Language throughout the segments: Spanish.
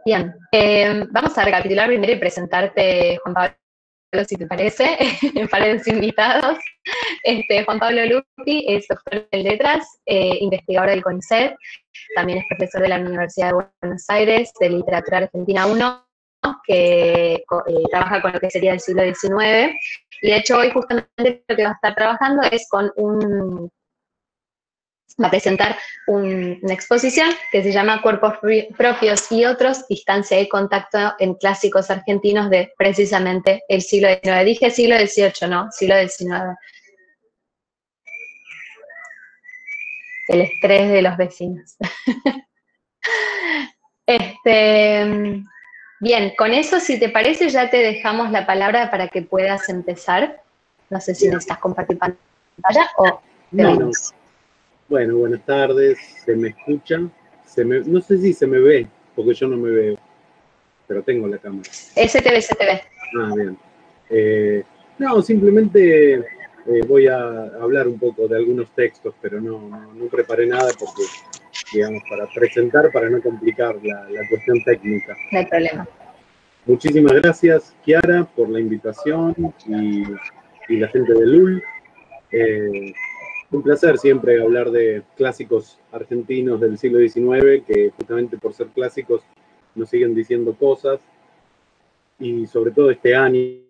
Bien, vamos a recapitular primero y presentarte, Juan Pablo, si te parece, para los invitados. Juan Pablo Lupi es doctor en letras, investigador del CONICET, también es profesor de la Universidad de Buenos Aires, de Literatura Argentina 1, que trabaja con lo que sería el siglo XIX, y de hecho hoy justamente lo que va a estar trabajando es con va a presentar una exposición que se llama Cuerpos propios y otros, distancia y contacto en clásicos argentinos de precisamente el siglo XIX. Dije siglo XVIII, no, siglo XIX. El estrés de los vecinos. Bien, con eso, si te parece, ya te dejamos la palabra para que puedas empezar. No sé si necesitas compartir pantalla o te no. Bueno, buenas tardes. ¿Se me escucha? No sé si se me ve, porque yo no me veo, pero tengo la cámara. Se te ve. Ah, bien. No, simplemente voy a hablar un poco de algunos textos, pero no preparé nada porque, digamos, para presentar, para no complicar la cuestión técnica. No hay problema. Muchísimas gracias, Kiara, por la invitación y la gente de LUL. Un placer siempre hablar de clásicos argentinos del siglo XIX, que justamente por ser clásicos nos siguen diciendo cosas, y sobre todo este año.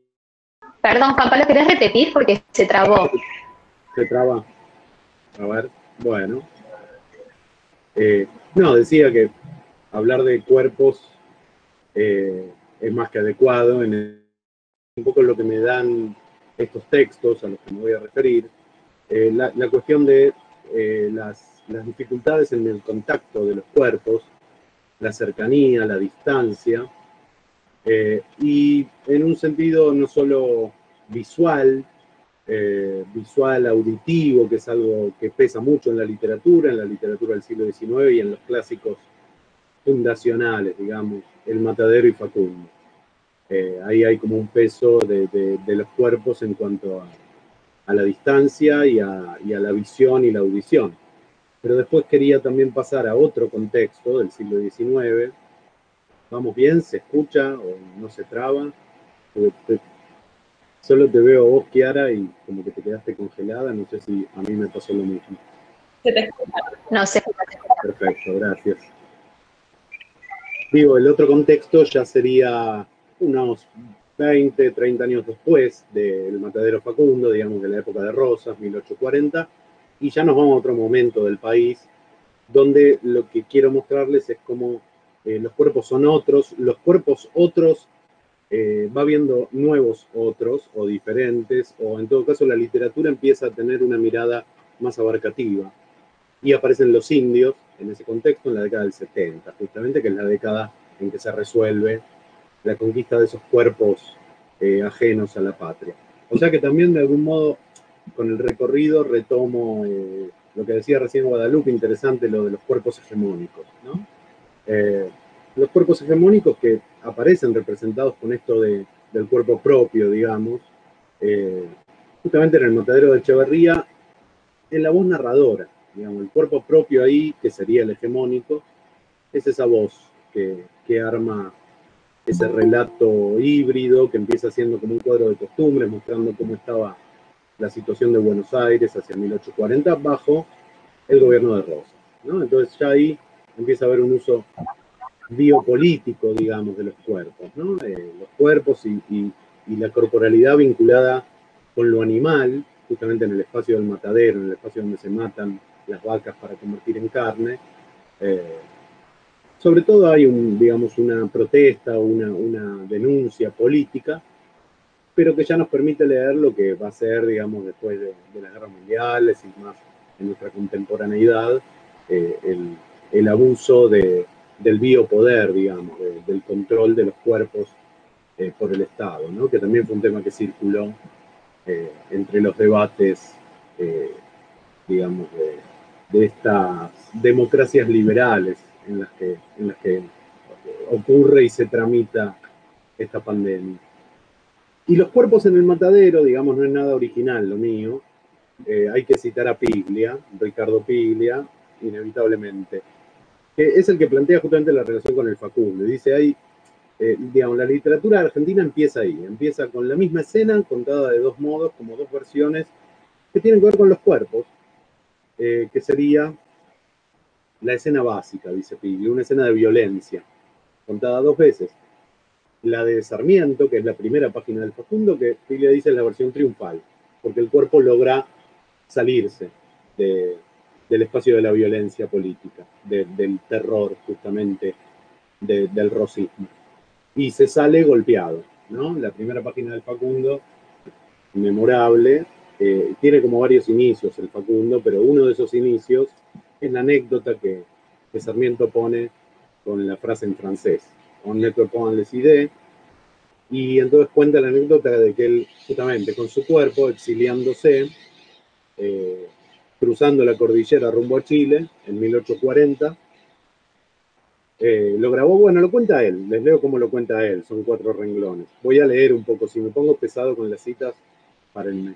Perdón, Juan Pablo, ¿querés repetir? Porque se trabó. Se traba. A ver, bueno. No, decía que hablar de cuerpos es más que adecuado, un poco lo que me dan estos textos a los que me voy a referir. La cuestión de las dificultades en el contacto de los cuerpos, la cercanía, la distancia, y en un sentido no solo visual, auditivo, que es algo que pesa mucho en la literatura del siglo XIX y en los clásicos fundacionales, digamos, El Matadero y Facundo. Ahí hay como un peso de los cuerpos en cuanto a la distancia y a la visión y la audición. Pero después quería también pasar a otro contexto del siglo XIX. ¿Vamos bien? ¿Se escucha o no se traba? Solo te veo a vos, Kiara, y como que te quedaste congelada. No sé si a mí me pasó lo mismo. Se te escucha. No, se escucha. Perfecto, gracias. Digo, el otro contexto ya sería unos 20, 30 años después del Matadero Facundo, digamos de la época de Rosas, 1840, y ya nos vamos a otro momento del país, donde lo que quiero mostrarles es cómo los cuerpos son otros, los cuerpos otros va viendo nuevos otros o diferentes, o en todo caso la literatura empieza a tener una mirada más abarcativa. Y aparecen los indios en ese contexto en la década del 70, justamente, que es la década en que se resuelve la conquista de esos cuerpos ajenos a la patria. O sea que también de algún modo con el recorrido retomo lo que decía recién Guadalupe, interesante lo de los cuerpos hegemónicos, ¿no? Los cuerpos hegemónicos que aparecen representados con esto del cuerpo propio, digamos, justamente en el Matadero de Echeverría, en la voz narradora, digamos, el cuerpo propio ahí, que sería el hegemónico, es esa voz que arma ese relato híbrido que empieza siendo como un cuadro de costumbres, mostrando cómo estaba la situación de Buenos Aires hacia 1840 bajo el gobierno de Rosas, ¿no? Entonces ya ahí empieza a haber un uso biopolítico, digamos, de los cuerpos, ¿no? Los cuerpos y la corporalidad vinculada con lo animal, justamente en el espacio del matadero, en el espacio donde se matan las vacas para convertir en carne. Sobre todo hay digamos, una protesta o una denuncia política, pero que ya nos permite leer lo que va a ser, digamos, después de las guerras mundiales y más en nuestra contemporaneidad, el abuso del biopoder, digamos, del control de los cuerpos por el Estado, ¿no? Que también fue un tema que circuló entre los debates, digamos, de estas democracias liberales en las que ocurre y se tramita esta pandemia. Y los cuerpos en el matadero, digamos, no es nada original lo mío. Hay que citar a Piglia, Ricardo Piglia, inevitablemente. que es el que plantea justamente la relación con el Facundo. Dice ahí, digamos, la literatura argentina empieza ahí, empieza con la misma escena contada de dos modos, como dos versiones que tienen que ver con los cuerpos, que sería la escena básica, dice Piglia, una escena de violencia, contada dos veces. La de Sarmiento, que es la primera página del Facundo, que Piglia dice es la versión triunfal, porque el cuerpo logra salirse del espacio de la violencia política, del terror justamente del rosismo. Y se sale golpeado, ¿no? La primera página del Facundo, memorable, tiene como varios inicios el Facundo, pero uno de esos inicios es la anécdota que Sarmiento pone con la frase en francés, on ne peut pas les idées, y entonces cuenta la anécdota de que él, justamente con su cuerpo, exiliándose, cruzando la cordillera rumbo a Chile, en 1840, lo grabó, bueno, lo cuenta él, les leo cómo lo cuenta él, son 4 renglones. Voy a leer un poco, si me pongo pesado con las citas, párenme.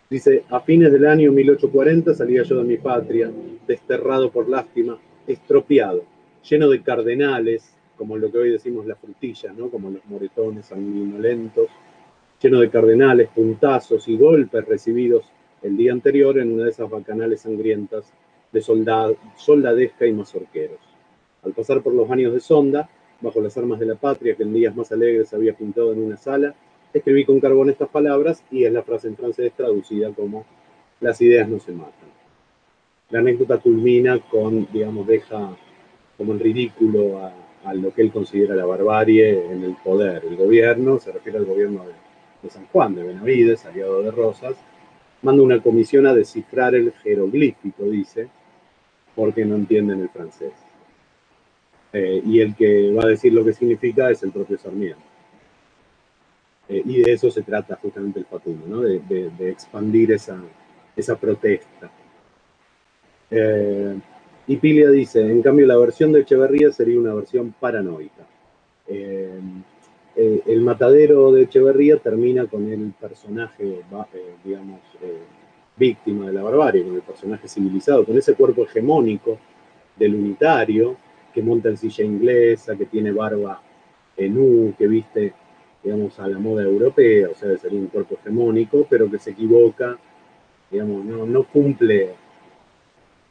Dice, a fines del año 1840 salía yo de mi patria, desterrado por lástima, estropeado, lleno de cardenales, como lo que hoy decimos la frutilla, ¿no? Como los moretones sanguinolentos, lleno de cardenales, puntazos y golpes recibidos el día anterior en una de esas bacanales sangrientas de soldadesca y mazorqueros. Al pasar por los baños de Sonda, bajo las armas de la patria que en días más alegres había pintado en una sala, escribí con carbón estas palabras y es la frase en francés traducida como las ideas no se matan. La anécdota culmina con, digamos, deja como en ridículo a lo que él considera la barbarie en el poder. El gobierno, se refiere al gobierno de San Juan de Benavides, aliado de Rosas, manda una comisión a descifrar el jeroglífico, dice, porque no entienden el francés. Y el que va a decir lo que significa es el propio Sarmiento. Y de eso se trata justamente el Facundo, ¿no? de expandir esa protesta. Y Piglia dice, en cambio la versión de Echeverría sería una versión paranoica. El matadero de Echeverría termina con el personaje, digamos, víctima de la barbarie, con el personaje civilizado, con ese cuerpo hegemónico del unitario, que monta en silla inglesa, que tiene barba en U, que viste, digamos, a la moda europea, o sea, sería un cuerpo hegemónico, pero que se equivoca, digamos, no cumple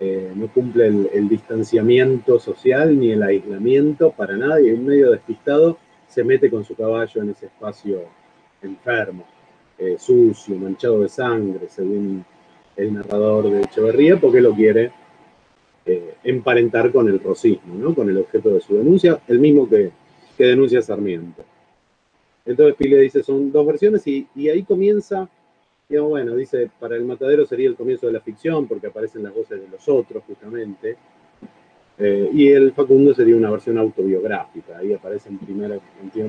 el distanciamiento social ni el aislamiento para nada, y en medio despistado se mete con su caballo en ese espacio enfermo, sucio, manchado de sangre, según el narrador de Echeverría, porque lo quiere emparentar con el rosismo, ¿no? Con el objeto de su denuncia, el mismo que denuncia Sarmiento. Entonces Piglia dice, son dos versiones y ahí comienza, digamos, bueno, dice, para el matadero sería el comienzo de la ficción porque aparecen las voces de los otros justamente, y el Facundo sería una versión autobiográfica, ahí aparece en primer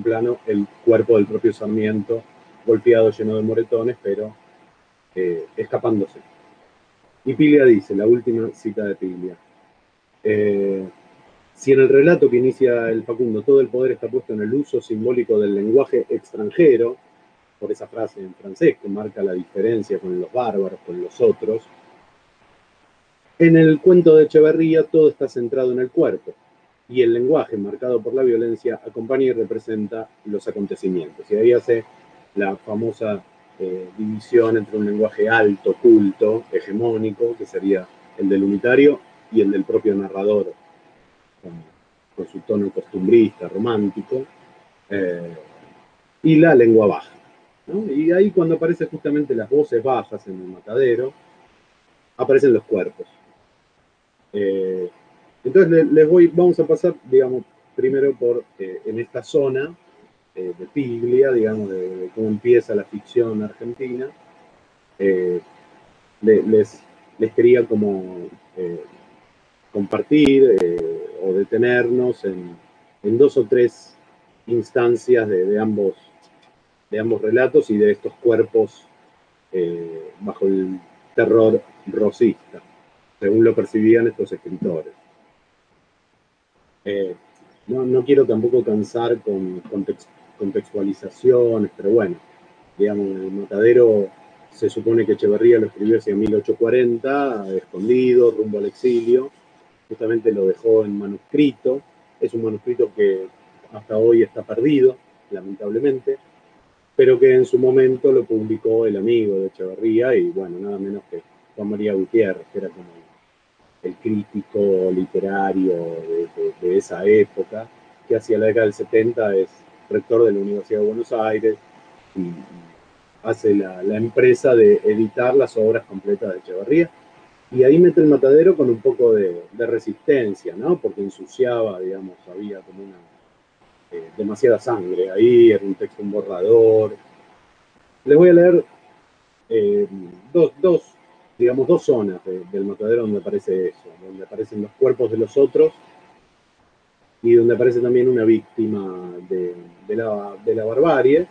plano el cuerpo del propio Sarmiento, golpeado, lleno de moretones, pero escapándose. Y Piglia dice, la última cita de Piglia, si en el relato que inicia el Facundo todo el poder está puesto en el uso simbólico del lenguaje extranjero, por esa frase en francés que marca la diferencia con los bárbaros, con los otros, en el cuento de Echeverría todo está centrado en el cuerpo y el lenguaje marcado por la violencia acompaña y representa los acontecimientos. Y ahí hace la famosa división entre un lenguaje alto, culto, hegemónico, que sería el del unitario, y el del propio narrador, con su tono costumbrista, romántico, y la lengua baja, ¿no? Y ahí cuando aparecen justamente las voces bajas en el matadero, aparecen los cuerpos. Entonces vamos a pasar, digamos, primero por, en esta zona de Piglia, digamos, de cómo empieza la ficción argentina. Les quería como compartir o detenernos en 2 o 3 instancias de ambos relatos y de estos cuerpos bajo el terror rosista, según lo percibían estos escritores. No quiero tampoco cansar con contextualizaciones, pero bueno, digamos, el matadero se supone que Echeverría lo escribió hacia 1840, escondido, rumbo al exilio, justamente lo dejó en manuscrito. Es un manuscrito que hasta hoy está perdido, lamentablemente, pero que en su momento lo publicó el amigo de Echeverría y, bueno, nada menos que Juan María Gutiérrez, que era como el crítico literario de esa época, que hacia la década del 70 es rector de la Universidad de Buenos Aires y hace la empresa de editar las obras completas de Echeverría. Y ahí mete el Matadero con un poco de resistencia, ¿no? Porque ensuciaba, digamos, había como una demasiada sangre ahí, era un texto, un borrador. Les voy a leer eh, digamos, dos zonas del Matadero donde aparece eso, donde aparecen los cuerpos de los otros y donde aparece también una víctima de la barbarie,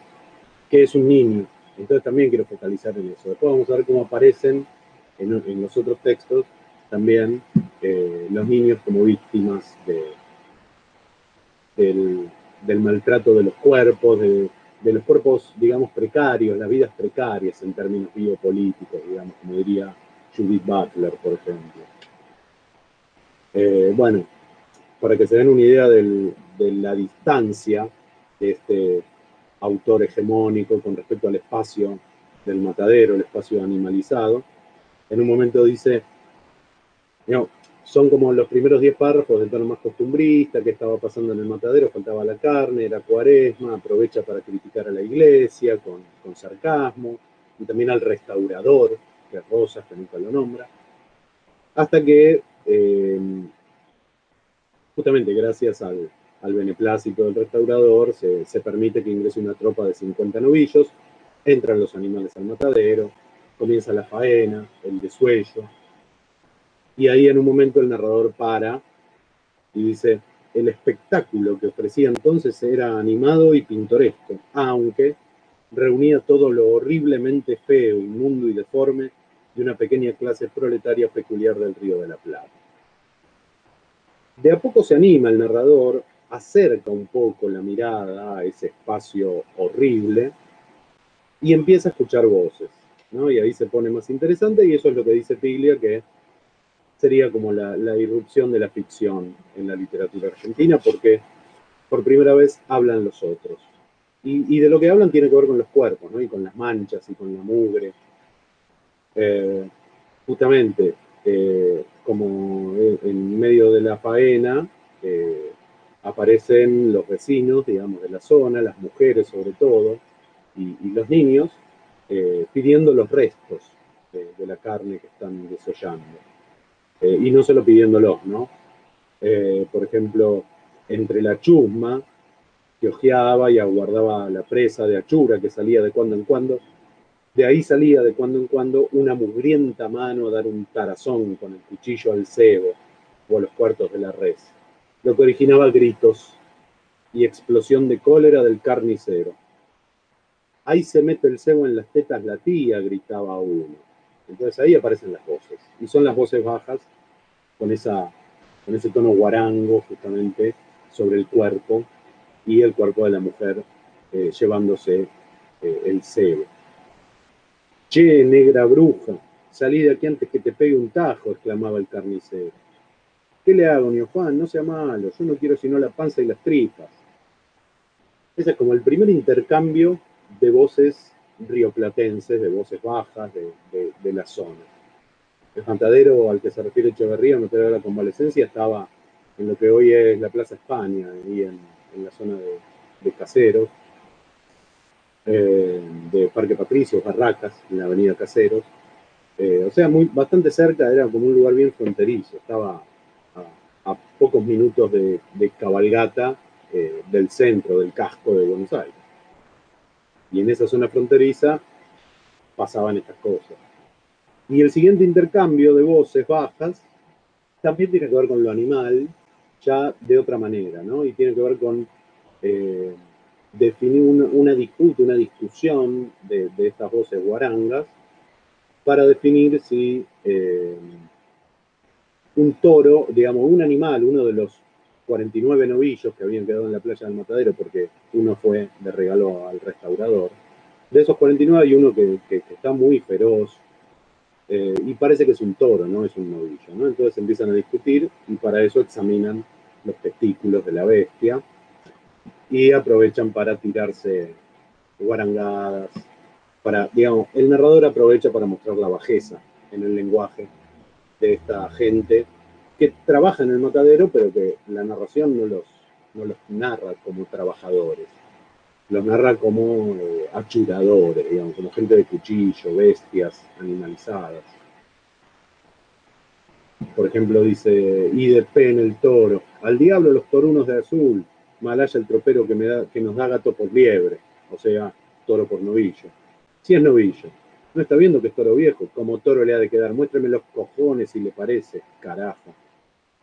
que es un niño. Entonces también quiero focalizar en eso. Después vamos a ver cómo aparecen en los otros textos también los niños como víctimas del maltrato de los cuerpos, de los cuerpos, digamos, precarios, las vidas precarias en términos biopolíticos, digamos, como diría Judith Butler, por ejemplo. Bueno, para que se den una idea de la distancia de este autor hegemónico con respecto al espacio del Matadero, el espacio animalizado, en un momento dice, no, son como los primeros 10 párrafos del tono más costumbrista, que estaba pasando en el Matadero, faltaba la carne, era Cuaresma, aprovecha para criticar a la iglesia con sarcasmo, y también al restaurador, que es Rosas, que nunca lo nombra, hasta que, justamente gracias al beneplácito del restaurador, se permite que ingrese una tropa de 50 novillos, entran los animales al matadero, comienza la faena, el desuello, y ahí en un momento el narrador para y dice, el espectáculo que ofrecía entonces era animado y pintoresco, aunque reunía todo lo horriblemente feo, inmundo y deforme de una pequeña clase proletaria peculiar del Río de la Plata. De a poco se anima el narrador, acerca un poco la mirada a ese espacio horrible y empieza a escuchar voces, ¿no? Y ahí se pone más interesante y eso es lo que dice Piglia, que sería como la irrupción de la ficción en la literatura argentina, porque por primera vez hablan los otros. Y de lo que hablan tiene que ver con los cuerpos, ¿no? Y con las manchas y con la mugre. Justamente, como en medio de la faena, aparecen los vecinos, digamos, de la zona, las mujeres sobre todo, y los niños, pidiendo los restos de la carne que están desollando. Y no solo pidiéndolos, ¿no? Por ejemplo, entre la chusma, que ojeaba y aguardaba la presa de achura que salía de cuando en cuando, de ahí salía de cuando en cuando una mugrienta mano a dar un tarazón con el cuchillo al cebo o a los cuartos de la res, lo que originaba gritos y explosión de cólera del carnicero. Ahí se mete el cebo en las tetas la tía, gritaba uno. Entonces ahí aparecen las voces, y son las voces bajas con ese tono guarango justamente sobre el cuerpo y el cuerpo de la mujer llevándose el cebo. Che, negra bruja, salí de aquí antes que te pegue un tajo, exclamaba el carnicero. ¿Qué le hago, Nio Juan? No sea malo, yo no quiero sino la panza y las tripas. Ese es como el primer intercambio de voces rioplatenses, de voces bajas de la zona. El Matadero al que se refiere Echeverría, el Matadero de la Convalecencia, estaba en lo que hoy es la Plaza España, ahí en la zona de Caseros, de Parque Patricios, Barracas, en la avenida Caseros. O sea, bastante cerca, era como un lugar bien fronterizo, estaba a pocos minutos de cabalgata del centro, del casco de Buenos Aires. Y en esa zona fronteriza pasaban estas cosas. Y el siguiente intercambio de voces bajas también tiene que ver con lo animal, ya de otra manera, ¿no? Y tiene que ver con definir una disputa, una discusión de estas voces guarangas para definir si un toro, digamos, un animal, uno de los 49 novillos que habían quedado en la playa del Matadero, porque uno fue de regalo al restaurador, de esos 49 hay uno que está muy feroz, y parece que es un toro, no es un novillo, ¿no? Entonces empiezan a discutir y para eso examinan los testículos de la bestia y aprovechan para tirarse guarangadas, para, digamos, el narrador aprovecha para mostrar la bajeza en el lenguaje de esta gente que trabaja en el matadero, pero que la narración no los narra como trabajadores, los narra como achuradores, digamos, como gente de cuchillo, bestias animalizadas. Por ejemplo, dice, y de pena el toro, al diablo los torunos de azul, malaya el tropero que nos da gato por liebre, o sea, toro por novillo. Si es novillo, no está viendo que es toro viejo, como toro le ha de quedar, muéstrame los cojones si le parece, carajo.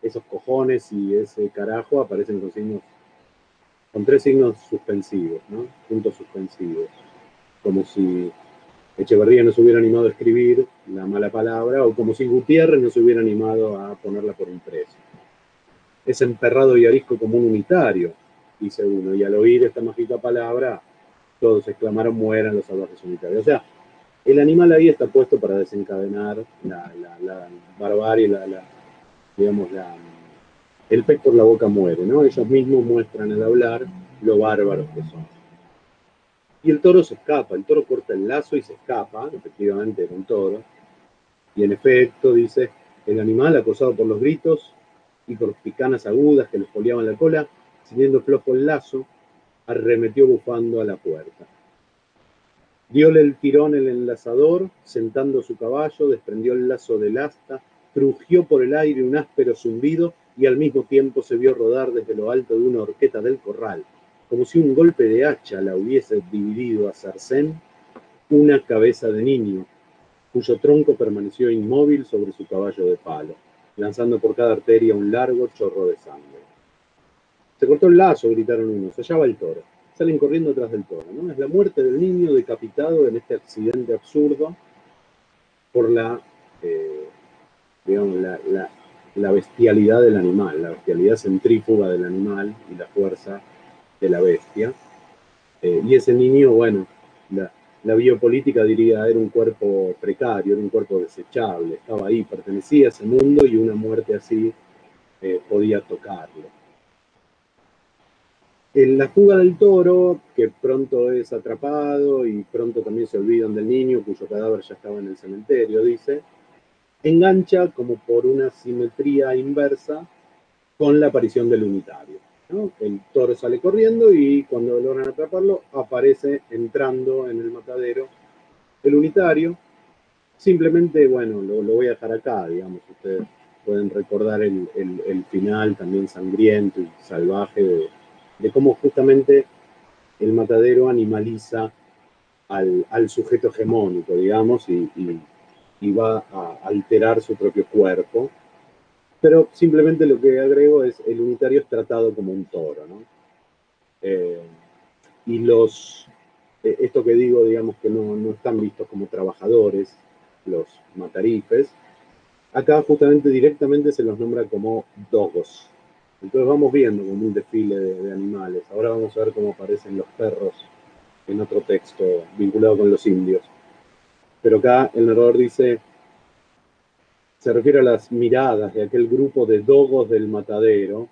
Esos cojones y ese carajo aparecen con 3 signos suspensivos, ¿no? Puntos suspensivos, como si Echeverría no se hubiera animado a escribir la mala palabra, o como si Gutiérrez no se hubiera animado a ponerla por impreso. Es emperrado y arisco como un unitario, dice uno, y al oír esta mágica palabra, todos exclamaron, mueran los salvajes unitarios. O sea, el animal ahí está puesto para desencadenar la barbarie, digamos, el pez por la boca muere, ¿no? Ellos mismos muestran al hablar lo bárbaros que son. Y el toro se escapa, el toro corta el lazo y se escapa, efectivamente era un toro, y en efecto, dice, el animal, acosado por los gritos y por picanas agudas que les poliaban la cola, siguiendo flojo el lazo, arremetió bufando a la puerta. Diole el tirón el enlazador, sentando su caballo, desprendió el lazo del asta, crujió por el aire un áspero zumbido y al mismo tiempo se vio rodar desde lo alto de una horqueta del corral, como si un golpe de hacha la hubiese dividido a cercén, una cabeza de niño, cuyo tronco permaneció inmóvil sobre su caballo de palo, lanzando por cada arteria un largo chorro de sangre. Se cortó el lazo, gritaron unos, allá va el toro. Salen corriendo atrás del toro, ¿no? Es la muerte del niño decapitado en este accidente absurdo por digamos, la bestialidad del animal, la bestialidad centrífuga del animal y la fuerza de la bestia. Y ese niño, bueno, la biopolítica diría, era un cuerpo precario, era un cuerpo desechable, estaba ahí, pertenecía a ese mundo y una muerte así podía tocarlo. En la fuga del toro, que pronto es atrapado y pronto también se olvidan del niño, cuyo cadáver ya estaba en el cementerio, dice, engancha como por una simetría inversa con la aparición del unitario, ¿no? El toro sale corriendo y cuando logran atraparlo, aparece entrando en el matadero el unitario. Simplemente, bueno, lo voy a dejar acá, digamos, ustedes pueden recordar el final también sangriento y salvaje de cómo justamente el matadero animaliza al sujeto hegemónico, digamos, y va a alterar su propio cuerpo. Pero simplemente lo que agrego es, el unitario es tratado como un toro, ¿no? Y esto que digo, digamos, que no están vistos como trabajadores, los matarifes, acá justamente directamente se los nombra como dogos. Entonces vamos viendo como un desfile de animales. Ahora vamos a ver cómo aparecen los perros en otro texto vinculado con los indios. Pero acá el narrador dice, se refiere a las miradas de aquel grupo de dogos del matadero,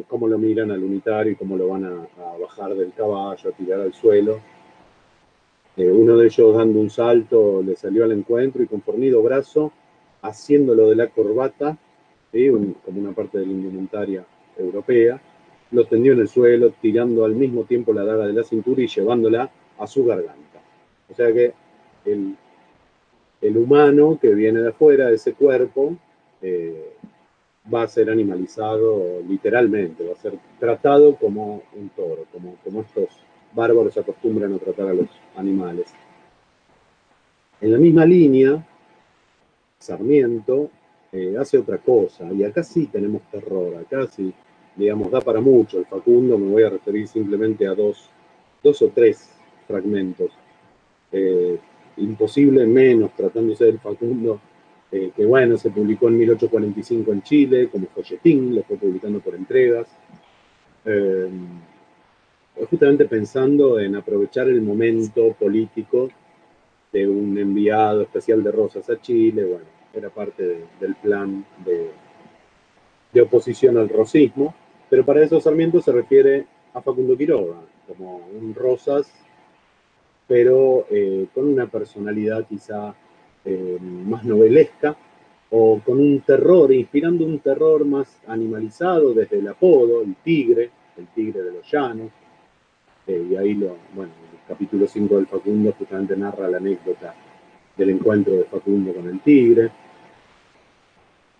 cómo lo miran al unitario y cómo lo van a bajar del caballo, a tirar al suelo. Uno de ellos dando un salto le salió al encuentro y con fornido brazo, haciéndolo de la corbata, como una parte de la indumentaria europea, lo tendió en el suelo, tirando al mismo tiempo la daga de la cintura y llevándola a su garganta. O sea que el humano que viene de afuera de ese cuerpo va a ser animalizado literalmente, va a ser tratado como un toro, como estos bárbaros acostumbran a tratar a los animales. En la misma línea, Sarmiento hace otra cosa, y acá sí tenemos terror, acá sí, digamos, da para mucho el Facundo, me voy a referir simplemente a dos o tres fragmentos. Imposible menos tratándose del Facundo, que bueno, se publicó en 1845 en Chile como folletín, lo fue publicando por entregas, justamente pensando en aprovechar el momento político de un enviado especial de Rosas a Chile. Bueno, era parte del plan de oposición al rosismo, pero para eso Sarmiento se refiere a Facundo Quiroga, como un Rosas, pero con una personalidad quizá más novelesca, o con un terror, inspirando un terror más animalizado desde el apodo, el tigre de los llanos, y ahí bueno, el capítulo 5 del Facundo justamente narra la anécdota del encuentro de Facundo con el tigre,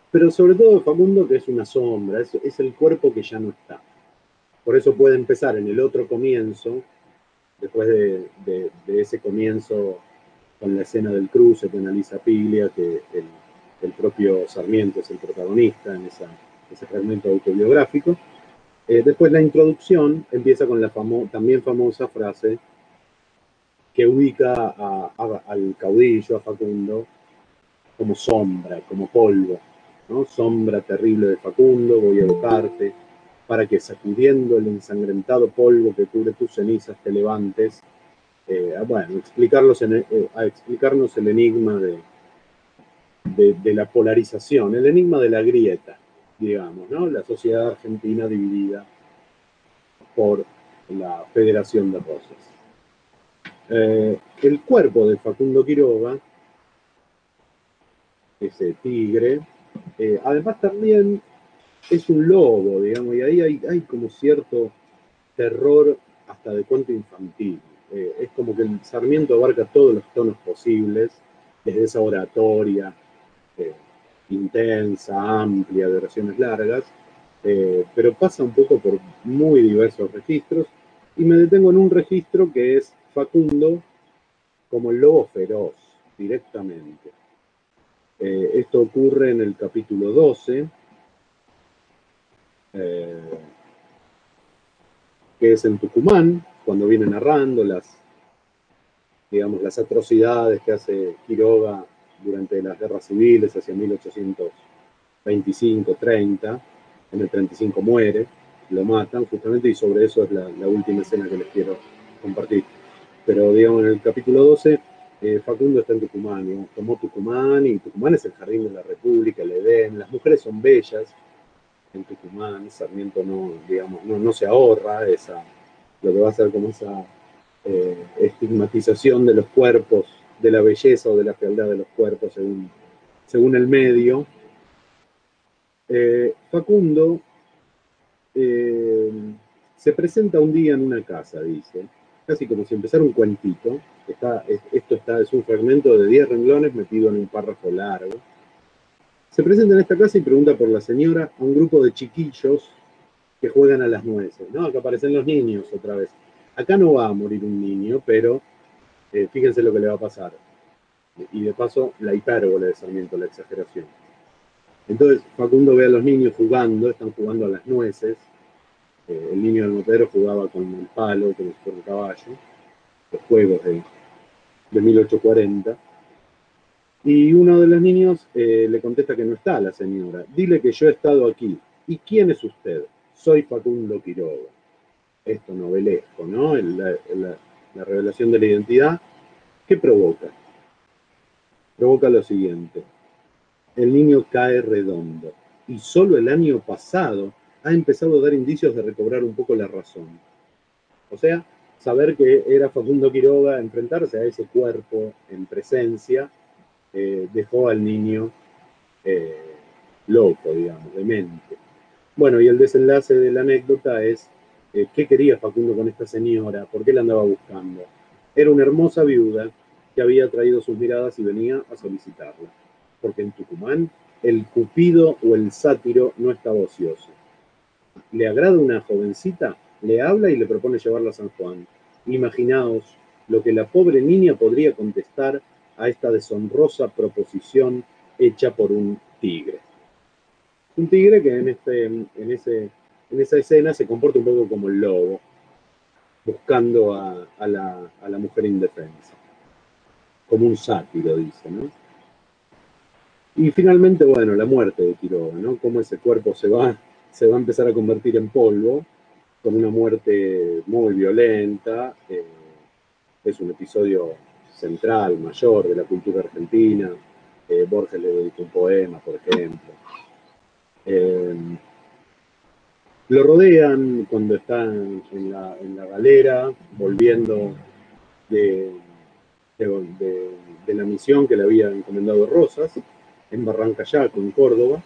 pero sobre todo de Facundo, que es una sombra, es el cuerpo que ya no está. Por eso puede empezar en el otro comienzo, después de ese comienzo con la escena del cruce con Alisa Piglia, que el propio Sarmiento es el protagonista en ese fragmento autobiográfico. Después la introducción empieza con la también famosa frase que ubica al caudillo, a Facundo, como sombra, como polvo, ¿no? Sombra terrible de Facundo, voy a evocarte, para que sacudiendo el ensangrentado polvo que cubre tus cenizas te levantes. Bueno, a explicarnos el enigma de la polarización, el enigma de la grieta, digamos, ¿no? La sociedad argentina dividida por la Federación de Rosas. El cuerpo de Facundo Quiroga, ese tigre, además también es un lobo, digamos, y ahí hay como cierto terror hasta de cuento infantil. Es como que el Sarmiento abarca todos los tonos posibles, desde esa oratoria intensa, amplia, de oraciones largas, pero pasa un poco por muy diversos registros, y me detengo en un registro que es Facundo como el lobo feroz, directamente. Esto ocurre en el capítulo 12, que es en Tucumán, cuando viene narrando digamos, las atrocidades que hace Quiroga durante las guerras civiles hacia 1825-30. En el 35 muere, lo matan justamente, y sobre eso es la última escena que les quiero compartir. Pero digamos, en el capítulo 12, Facundo está en Tucumán, digamos, tomó Tucumán, y Tucumán es el jardín de la República, el Edén, las mujeres son bellas en Tucumán. Sarmiento no, digamos, no se ahorra lo que va a ser como esa estigmatización de los cuerpos, de la belleza o de la fealdad de los cuerpos según el medio. Facundo se presenta un día en una casa, dice, casi como si empezara un cuentito. Es un fragmento de 10 renglones metido en un párrafo largo. Se presenta en esta casa y pregunta por la señora a un grupo de chiquillos que juegan a las nueces, ¿no? Acá aparecen los niños otra vez. Acá no va a morir un niño, pero fíjense lo que le va a pasar. Y de paso, la hipérbole de Sarmiento, la exageración. Entonces, Facundo ve a los niños jugando, están jugando a las nueces. El niño del motero jugaba con el palo, como si fuera un caballo, los juegos de 1840. Y uno de los niños le contesta que no está la señora. Dile que yo he estado aquí. ¿Y quién es usted? Soy Facundo Quiroga. Esto novelesco, ¿no? La revelación de la identidad. ¿Qué provoca? Provoca lo siguiente. El niño cae redondo, y solo el año pasado ha empezado a dar indicios de recobrar un poco la razón. O sea, saber que era Facundo Quiroga, enfrentarse a ese cuerpo en presencia, dejó al niño loco, digamos, demente. Bueno, y el desenlace de la anécdota es qué quería Facundo con esta señora, por qué la andaba buscando. Era una hermosa viuda que había traído sus miradas y venía a solicitarla, porque en Tucumán el cupido o el sátiro no estaba ocioso. Le agrada una jovencita, le habla y le propone llevarla a San Juan. Imaginaos lo que la pobre niña podría contestar a esta deshonrosa proposición hecha por un tigre. Un tigre que en esa escena se comporta un poco como el lobo, buscando a la mujer indefensa, como un sátiro, dice, ¿no? Y finalmente, bueno, la muerte de Quiroga, ¿no? Cómo ese cuerpo se va a empezar a convertir en polvo, con una muerte muy violenta. Es un episodio central, mayor de la cultura argentina. Borges le dedicó un poema, por ejemplo. Lo rodean cuando está en la galera, volviendo de la misión que le había encomendado Rosas, en Barranca Yaco, en Córdoba.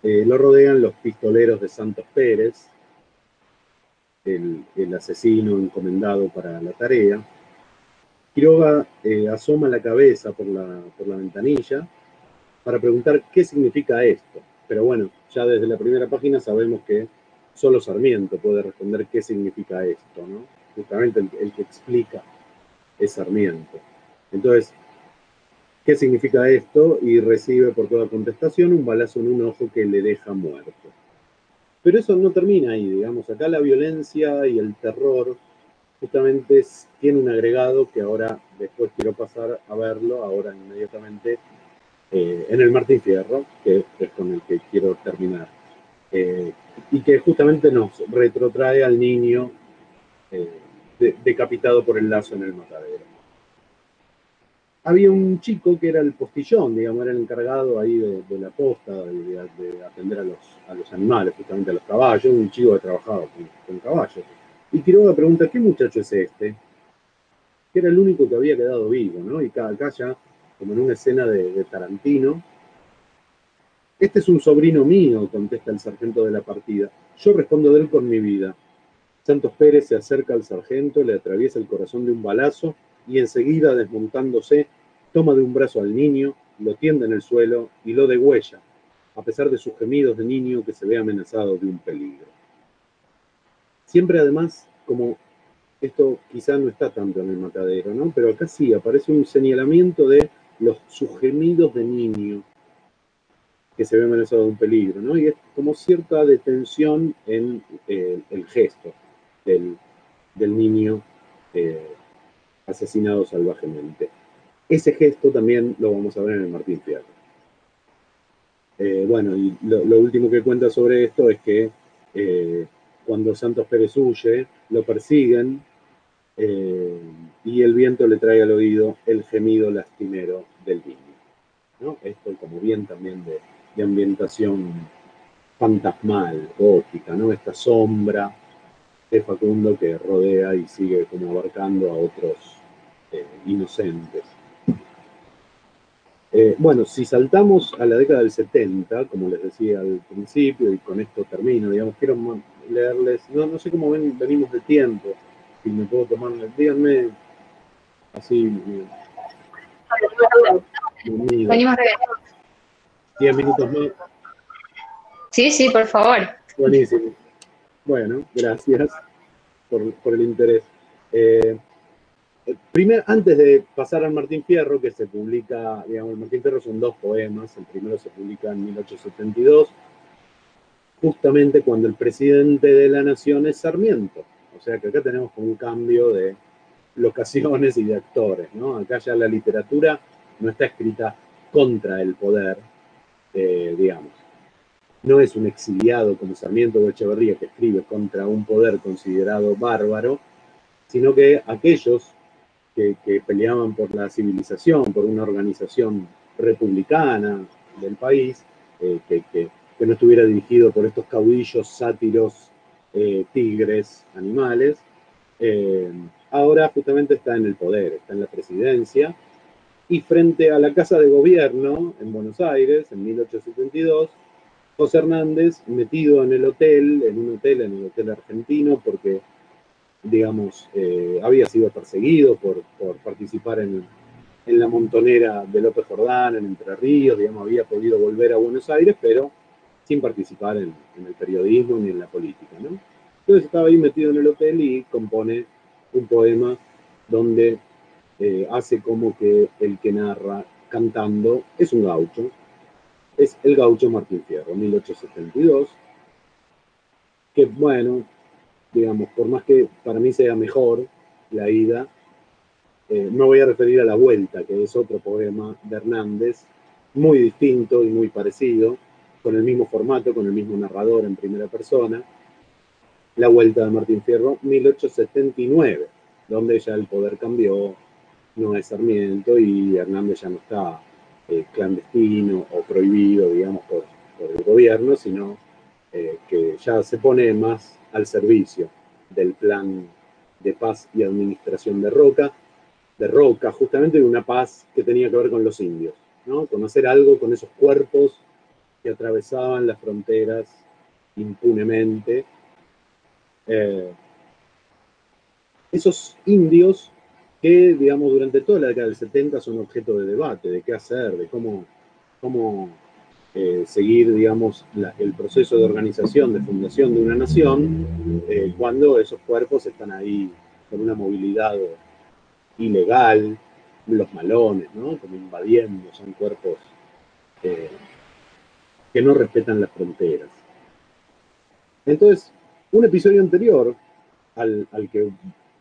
Lo rodean los pistoleros de Santos Pérez, el asesino encomendado para la tarea. Quiroga asoma la cabeza por la ventanilla para preguntar qué significa esto. Pero bueno, ya desde la primera página sabemos que solo Sarmiento puede responder qué significa esto, ¿no? Justamente el que explica es Sarmiento. Entonces, ¿qué significa esto? Y recibe por toda contestación un balazo en un ojo que le deja muerto. Pero eso no termina ahí, digamos. Acá la violencia y el terror justamente tiene un agregado que ahora, después quiero pasar a verlo, ahora inmediatamente, en el Martín Fierro, que es con el que quiero terminar. Y que justamente nos retrotrae al niño decapitado por el lazo en el matadero. Había un chico que era el postillón, digamos, era el encargado ahí de la posta, de atender a los animales, justamente a los caballos, un chico que trabajaba con caballos. Y Quiroga pregunta, ¿qué muchacho es este? Que era el único que había quedado vivo, ¿no? Y acá ya, como en una escena de Tarantino, este es un sobrino mío, contesta el sargento de la partida. Yo respondo de él con mi vida. Santos Pérez se acerca al sargento, le atraviesa el corazón de un balazo y enseguida, desmontándose, toma de un brazo al niño, lo tiende en el suelo y lo degüella, a pesar de sus gemidos de niño que se ve amenazado de un peligro. Siempre además, como esto quizá no está tanto en el matadero, ¿no? Pero acá sí aparece un señalamiento de sus gemidos de niño que se ve amenazado de un peligro, ¿no? Y es como cierta detención en el gesto del niño asesinado salvajemente. Ese gesto también lo vamos a ver en el Martín Fierro. Bueno, y lo último que cuenta sobre esto es que cuando Santos Pérez huye, lo persiguen y el viento le trae al oído el gemido lastimero del niño, ¿no? Esto como bien también de ambientación fantasmal, gótica, ¿no? Esta sombra de Facundo que rodea y sigue como abarcando a otros inocentes. Bueno, si saltamos a la década del 70, como les decía al principio, y con esto termino, digamos, quiero leerles, no sé cómo venimos de tiempo, si me puedo tomar, díganme así. Venimos de... 10 minutos más. Sí, por favor. Buenísimo. Bueno, gracias por el interés. Antes de pasar al Martín Fierro, que se publica, digamos, el Martín Fierro son 2 poemas, el primero se publica en 1872, justamente cuando el presidente de la nación es Sarmiento. O sea que acá tenemos un cambio de locaciones y de actores, ¿no? Acá ya la literatura no está escrita contra el poder, digamos. No es un exiliado como Sarmiento o Echeverría que escribe contra un poder considerado bárbaro, sino que aquellos que peleaban por la civilización, por una organización republicana del país, que no estuviera dirigido por estos caudillos, sátiros, tigres, animales, ahora justamente está en el poder, está en la presidencia, y frente a la Casa de Gobierno en Buenos Aires, en 1872, José Hernández, metido en un hotel, en el hotel argentino, porque digamos, había sido perseguido por participar en la montonera de López Jordán, en Entre Ríos, digamos, había podido volver a Buenos Aires, pero sin participar en el periodismo ni en la política, ¿no? Entonces estaba ahí metido en el hotel y compone un poema donde hace como que el que narra cantando es un gaucho, es el gaucho Martín Fierro, 1872, que bueno, digamos, por más que para mí sea mejor la ida, me voy a referir a La Vuelta, que es otro poema de Hernández, muy distinto y muy parecido, con el mismo formato, con el mismo narrador en primera persona. La Vuelta de Martín Fierro, 1879, donde ya el poder cambió, no es Sarmiento y Hernández ya no está clandestino o prohibido, digamos, por el gobierno, sino que ya se pone más al servicio del plan de paz y administración de Roca, justamente de una paz que tenía que ver con los indios, ¿no? Con hacer algo con esos cuerpos que atravesaban las fronteras impunemente. Esos indios que, digamos, durante toda la década del 70 son objeto de debate, de qué hacer, de cómo seguir, digamos, el proceso de organización, de fundación de una nación, cuando esos cuerpos están ahí con una movilidad ilegal, los malones, ¿no? Como invadiendo, son cuerpos eh, que no respetan las fronteras. Entonces, un episodio anterior al que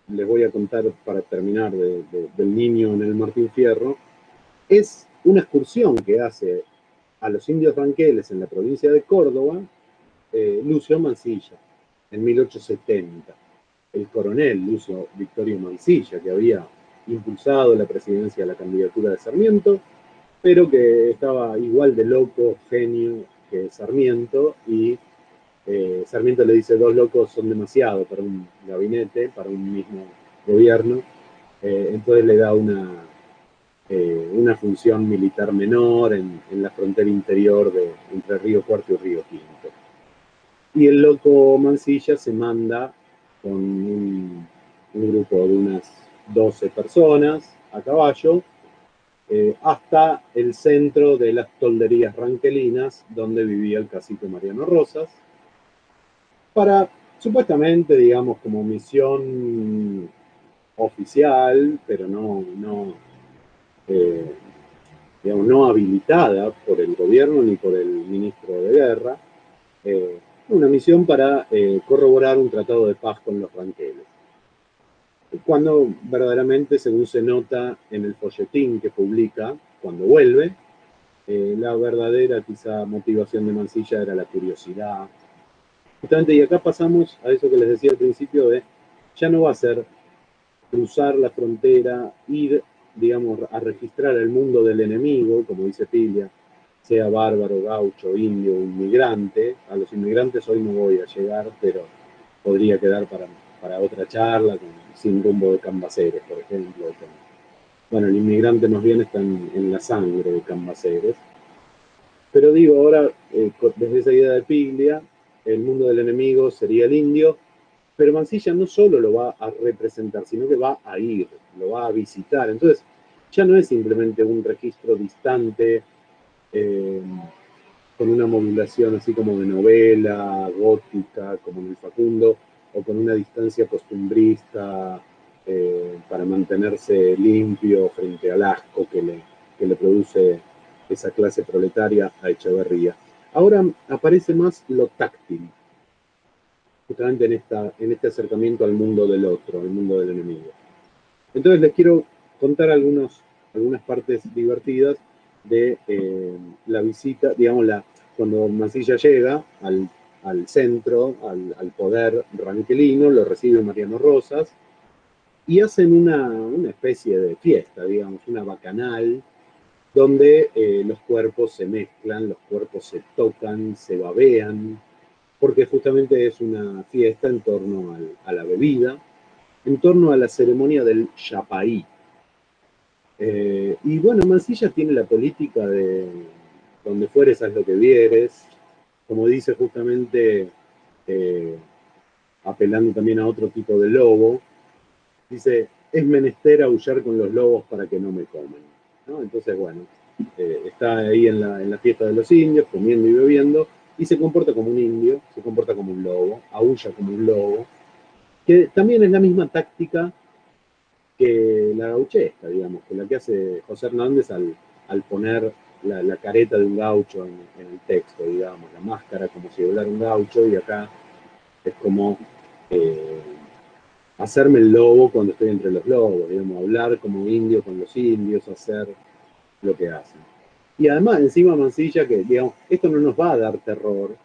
les voy a contar para terminar del niño en el Martín Fierro, es una excursión que hace a los indios ranqueles en la provincia de Córdoba, Lucio Mansilla, en 1870. El coronel Lucio Victorio Mansilla, que había impulsado la presidencia a la candidatura de Sarmiento, pero que estaba igual de loco, genio que Sarmiento, y Sarmiento le dice, 2 locos son demasiado para un gabinete, para un mismo gobierno, entonces le da una función militar menor en la frontera interior entre Río Cuarto y Río Quinto. Y el loco Mansilla se manda con un grupo de unas 12 personas a caballo hasta el centro de las tolderías ranquelinas, donde vivía el cacique Mariano Rosas, para supuestamente, digamos, como misión oficial, pero digamos, no habilitada por el gobierno ni por el ministro de Guerra, una misión para corroborar un tratado de paz con los ranqueles. Cuando verdaderamente, según se nota en el folletín que publica cuando vuelve, la verdadera quizá motivación de Mansilla era la curiosidad. Justamente, y acá pasamos a eso que les decía al principio de, ya no va a ser cruzar la frontera, ir, digamos, a registrar el mundo del enemigo, como dice Piglia, sea bárbaro, gaucho, indio, inmigrante. A los inmigrantes hoy no voy a llegar, pero podría quedar para otra charla, sin rumbo de Cambaceres, por ejemplo. Bueno, el inmigrante más bien está en la sangre de Cambaceres. Pero digo, ahora, desde esa idea de Piglia, el mundo del enemigo sería el indio, pero Mansilla no solo lo va a representar, sino que va a ir, lo va a visitar. Entonces, ya no es simplemente un registro distante, con una modulación así como de novela, gótica, como en el Facundo, o con una distancia costumbrista para mantenerse limpio frente al asco que le produce esa clase proletaria a Echeverría. Ahora aparece más lo táctil, justamente en este acercamiento al mundo del otro, al mundo del enemigo. Entonces les quiero contar algunas partes divertidas de la visita, digamos, cuando Mansilla llega al centro, al poder ranquelino, lo recibe Mariano Rosas, y hacen una especie de fiesta, digamos, una bacanal, donde los cuerpos se mezclan, los cuerpos se tocan, se babean, porque justamente es una fiesta en torno a la bebida, en torno a la ceremonia del yapaí. Y bueno, Mansilla tiene la política de donde fueres haz lo que vieres, como dice justamente, apelando también a otro tipo de lobo, dice, es menester aullar con los lobos para que no me coman, ¿no? Entonces, bueno, está ahí en la fiesta de los indios, comiendo y bebiendo, y se comporta como un indio, se comporta como un lobo, aúlla como un lobo, que también es la misma táctica que la gauchesca, digamos, que la que hace José Hernández al poner la careta de un gaucho en el texto, digamos, la máscara como si hablara un gaucho, y acá es como hacerme el lobo cuando estoy entre los lobos, digamos, hablar como indio con los indios, hacer lo que hacen. Y además, encima Mansilla, que digamos, esto no nos va a dar terror,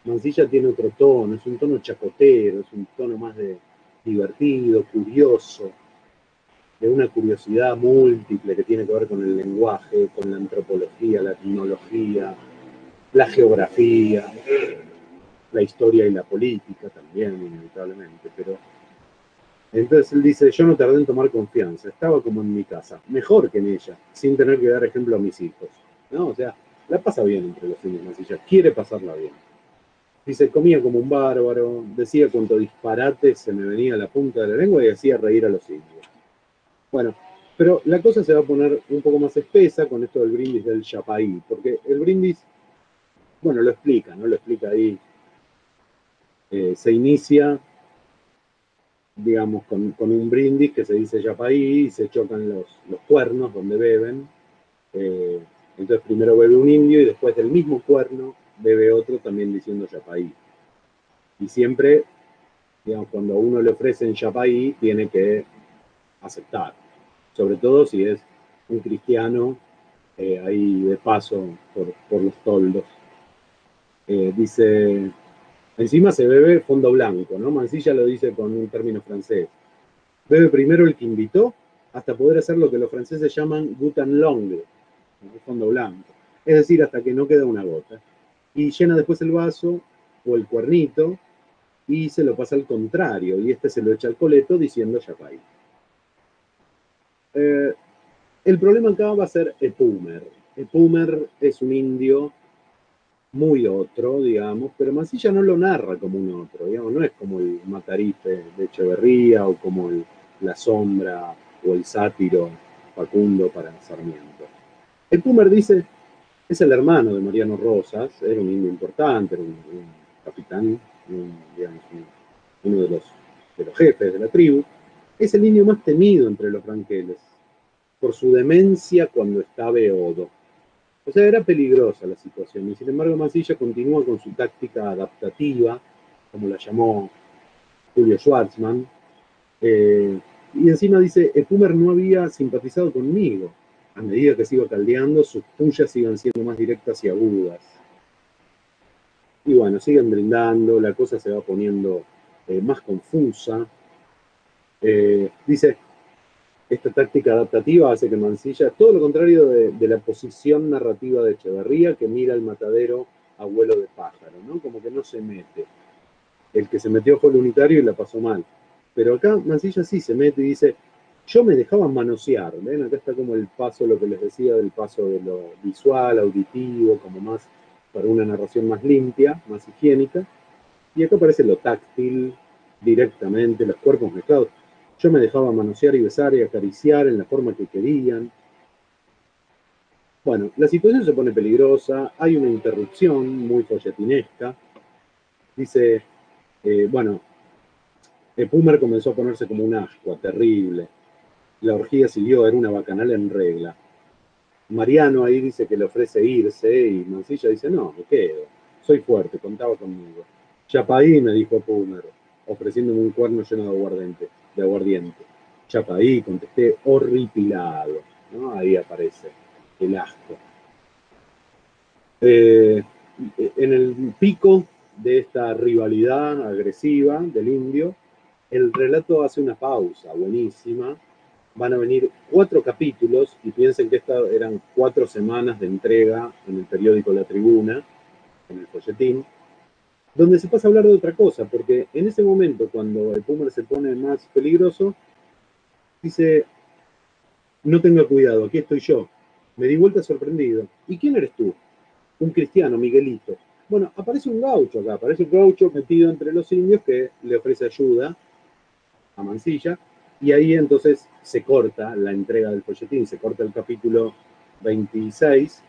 Mansilla tiene otro tono, es un tono chacotero, es un tono más de divertido, curioso. de una curiosidad múltiple que tiene que ver con el lenguaje, con la antropología, la etnología, la geografía, la historia y la política también, inevitablemente, pero entonces él dice, yo no tardé en tomar confianza, estaba como en mi casa, mejor que en ella, sin tener que dar ejemplo a mis hijos, ¿no? O sea, la pasa bien entre los indios Mansilla, quiere pasarla bien. Dice, comía como un bárbaro, decía cuánto disparate se me venía a la punta de la lengua y hacía reír a los indios. Bueno, pero la cosa se va a poner un poco más espesa con esto del brindis del yapaí, porque el brindis, bueno, lo explica, ¿no? Lo explica ahí, se inicia digamos, con un brindis que se dice yapaí y se chocan los cuernos donde beben. Entonces primero bebe un indio y después del mismo cuerno bebe otro también diciendo yapaí. Y siempre, digamos, cuando a uno le ofrecen yapaí, tiene que aceptar. Sobre todo si es un cristiano ahí de paso por los toldos. Dice, encima se bebe fondo blanco, ¿no? Mansilla lo dice con un término francés. Bebe primero el que invitó hasta poder hacer lo que los franceses llaman goutte longue, el fondo blanco. Es decir, hasta que no queda una gota. Y llena después el vaso o el cuernito y se lo pasa al contrario. Y este se lo echa al coleto diciendo yapay. El problema acá va a ser Epumer. Epumer es un indio muy otro, digamos, pero Mansilla no lo narra como un otro, digamos, no es como el Matarife de Echeverría o como La Sombra o el sátiro Facundo para Sarmiento. El Pumer dice, es el hermano de Mariano Rosas, era un indio importante, era un capitán, digamos, uno de los jefes de la tribu, es el indio más temido entre los ranqueles, por su demencia cuando está beodo. O sea, era peligrosa la situación y sin embargo Mansilla continúa con su táctica adaptativa, como la llamó Julio Schwartzman, y encima dice, Epumer no había simpatizado conmigo. A medida que se iba caldeando, sus pullas iban siendo más directas y agudas. Y bueno, siguen brindando, la cosa se va poniendo más confusa. Dice, esta táctica adaptativa hace que Mansilla, todo lo contrario de la posición narrativa de Echeverría, que mira el matadero a vuelo de pájaro, ¿no? Como que no se mete. El que se metió fue el unitario y la pasó mal. Pero acá Mansilla sí se mete y dice, yo me dejaba manosear, ¿ven? Acá está como el paso, lo que les decía, del paso de lo visual, auditivo, como más para una narración más limpia, más higiénica. Y acá aparece lo táctil, directamente, los cuerpos mezclados. Yo me dejaba manosear y besar y acariciar en la forma que querían. Bueno, la situación se pone peligrosa, hay una interrupción muy folletinesca. Dice, bueno, Pumer comenzó a ponerse como un ascua terrible. La orgía siguió, era una bacanal en regla. Mariano ahí dice que le ofrece irse y Mansilla dice, no, me quedo. Soy fuerte, contaba conmigo. Chapaí, me dijo Pumer, ofreciéndome un cuerno lleno de aguardiente. Chapaí, contesté, horripilado. ¿No? Ahí aparece el asco. En el pico de esta rivalidad agresiva del indio, el relato hace una pausa buenísima. Van a venir 4 capítulos y piensen que estas eran 4 semanas de entrega en el periódico La Tribuna, en el folletín, donde se pasa a hablar de otra cosa, porque en ese momento, cuando el Pumer se pone más peligroso, dice, no tenga cuidado, aquí estoy yo. Me di vuelta sorprendido. ¿Y quién eres tú? Un cristiano, Miguelito. Bueno, aparece un gaucho acá, aparece un gaucho metido entre los indios que le ofrece ayuda a Mansilla, y ahí entonces se corta la entrega del folletín, se corta el capítulo 26,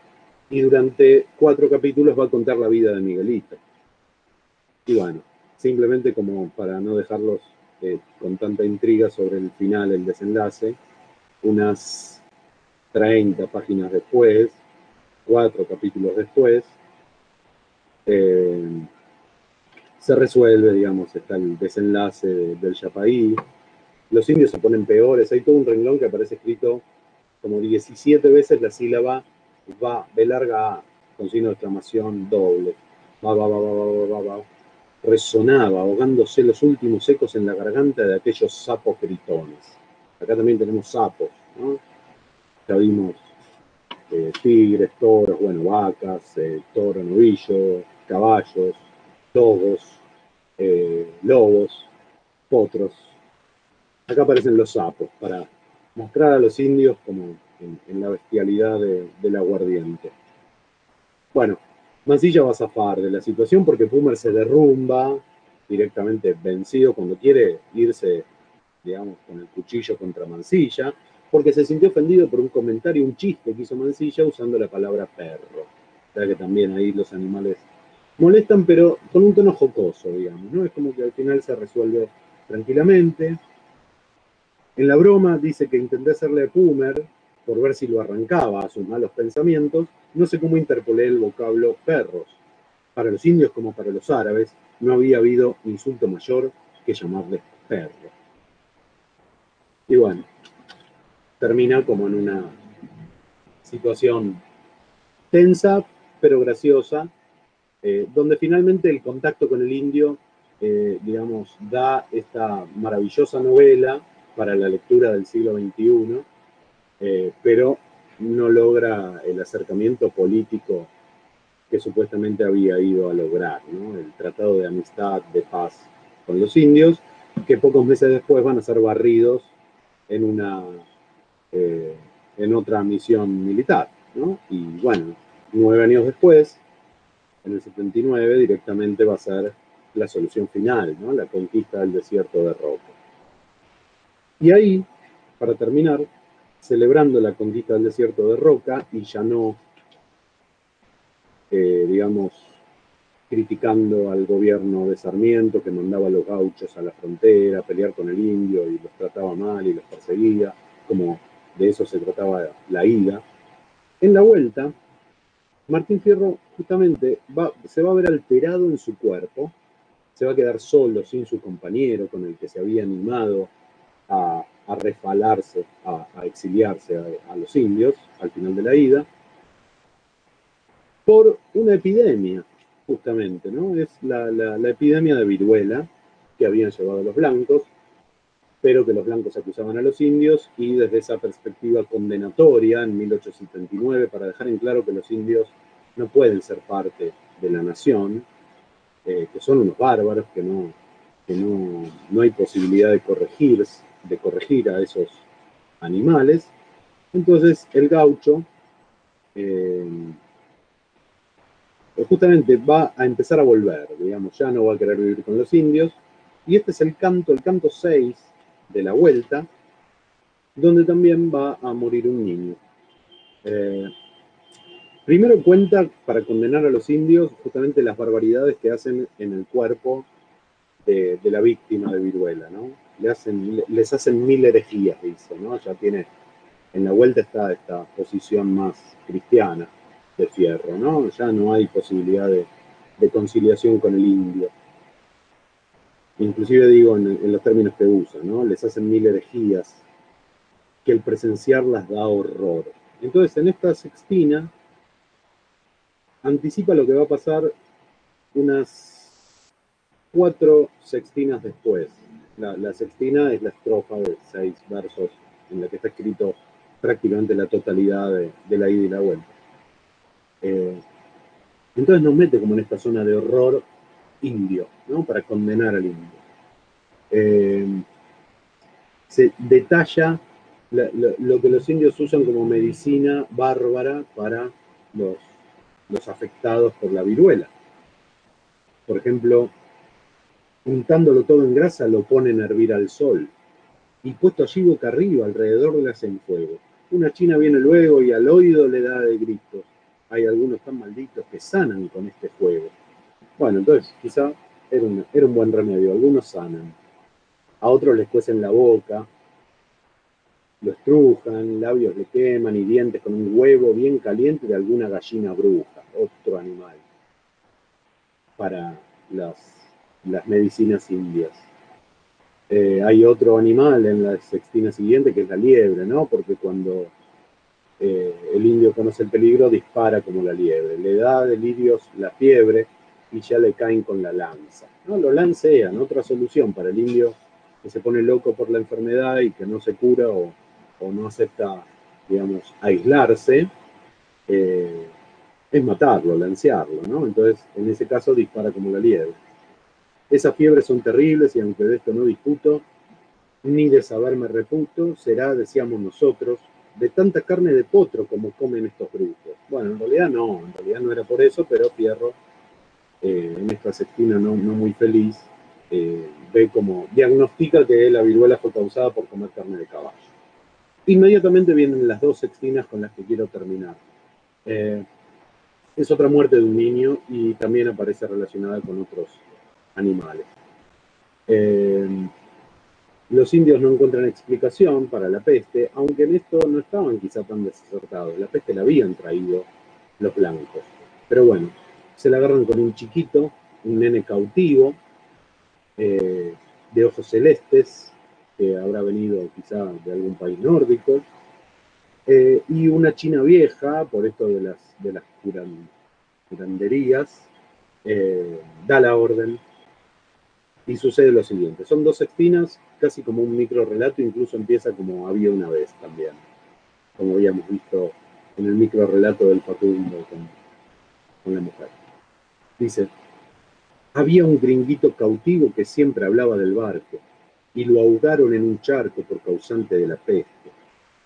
y durante 4 capítulos va a contar la vida de Miguelito. Y bueno, simplemente como para no dejarlos con tanta intriga sobre el final, el desenlace, unas 30 páginas después, 4 capítulos después, se resuelve, digamos, está el desenlace del Yapaí. Los indios se ponen peores, hay todo un renglón que aparece escrito como 17 veces la sílaba va, B larga A, con signo de exclamación doble. Va. Resonaba, ahogándose los últimos ecos en la garganta de aquellos sapos gritones. Acá también tenemos sapos, ¿no? Ya vimos tigres, toros, bueno, vacas, toro, novillo, caballos, togos, lobos, potros. Acá aparecen los sapos para mostrar a los indios como en la bestialidad del aguardiente. Bueno, Mansilla va a zafar de la situación porque Pumer se derrumba directamente vencido cuando quiere irse, digamos, con el cuchillo contra Mansilla, porque se sintió ofendido por un comentario, un chiste que hizo Mansilla usando la palabra perro. O sea que también ahí los animales molestan, pero con un tono jocoso, digamos, ¿no? Es como que al final se resuelve tranquilamente. En la broma dice que intenté hacerle a Pumer por ver si lo arrancaba a sus malos pensamientos. No sé cómo interpolé el vocablo perros. Para los indios como para los árabes no había habido insulto mayor que llamarle perro. Y bueno, termina como en una situación tensa pero graciosa, donde finalmente el contacto con el indio, digamos, da esta maravillosa novela para la lectura del siglo XXI, pero no logra el acercamiento político que supuestamente había ido a lograr, ¿no? El tratado de amistad, de paz con los indios, que pocos meses después van a ser barridos en una eh, en otra misión militar, ¿no? Y bueno, 9 años después, en el 79, directamente va a ser la solución final, ¿no? La conquista del desierto de Roca. Y ahí, para terminar, celebrando la conquista del desierto de Roca y ya no, digamos, criticando al gobierno de Sarmiento que mandaba a los gauchos a la frontera a pelear con el indio y los trataba mal y los perseguía, como de eso se trataba la ida. En la vuelta, Martín Fierro justamente se va a ver alterado en su cuerpo, se va a quedar solo, sin su compañero con el que se había animado a refalarse, a exiliarse a los indios al final de la ida, por una epidemia, justamente, ¿no? Es la epidemia de viruela que habían llevado los blancos, pero que los blancos acusaban a los indios y desde esa perspectiva condenatoria en 1879, para dejar en claro que los indios no pueden ser parte de la nación, que son unos bárbaros, que no hay posibilidad de corregir a esos animales. Entonces el gaucho eh, justamente va a empezar a volver, digamos, ya no va a querer vivir con los indios. Y este es el canto 6 de la vuelta, donde también va a morir un niño. Eh, Primero cuenta, para condenar a los indios, justamente las barbaridades que hacen en el cuerpo de la víctima de viruela, ¿no? Les hacen 1000 herejías, dice, ¿no? Ya tiene, en la vuelta está esta posición más cristiana de Fierro, ¿no? Ya no hay posibilidad de conciliación con el indio. Inclusive digo en los términos que usa, ¿no? Les hacen 1000 herejías, que el presenciarlas da horror. Entonces, en esta sextina, anticipa lo que va a pasar unas 4 sextinas después. La sextina es la estrofa de 6 versos en la que está escrito prácticamente la totalidad de la ida y la vuelta. Entonces nos mete como en esta zona de horror indio, ¿no? Para condenar al indio. Se detalla lo que los indios usan como medicina bárbara para los afectados por la viruela. Por ejemplo, untándolo todo en grasa, lo ponen a hervir al sol. Y puesto allí boca arriba, alrededor le hacen fuego. Una china viene luego y al oído le da de gritos. Hay algunos tan malditos que sanan con este fuego. Bueno, entonces quizá era un buen remedio. Algunos sanan. A otros les cuecen la boca, lo estrujan, labios le queman y dientes con un huevo bien caliente de alguna gallina bruja, otro animal, para las medicinas indias. Hay otro animal en la sextina siguiente que es la liebre, ¿no? Porque cuando el indio conoce el peligro, dispara como la liebre. Le da delirios la fiebre y ya le caen con la lanza, ¿no? Lo lancean, otra solución para el indio que se pone loco por la enfermedad y que no se cura o no acepta, digamos, aislarse, es matarlo, lancearlo, ¿no? Entonces, en ese caso dispara como la liebre. Esas fiebres son terribles y aunque de esto no discuto, ni de saber me reputo, será, decíamos nosotros, de tanta carne de potro como comen estos grupos. Bueno, en realidad no era por eso, pero Fierro, en esta sextina no muy feliz, ve como, diagnostica que la viruela fue causada por comer carne de caballo. Inmediatamente vienen las dos sextinas con las que quiero terminar. Es otra muerte de un niño y también aparece relacionada con otros animales. Los indios no encuentran explicación para la peste, aunque en esto no estaban quizá tan desacertados. La peste la habían traído los blancos. Pero bueno, se la agarran con un chiquito, un nene cautivo, de ojos celestes, que habrá venido quizá de algún país nórdico, y una china vieja, por esto de las curanderías, da la orden y sucede lo siguiente. Son dos sextinas, casi como un micro relato, incluso empieza como había una vez también, como habíamos visto en el micro relato del Facundo con la mujer. Dice, había un gringuito cautivo que siempre hablaba del barco y lo ahogaron en un charco por causante de la peste.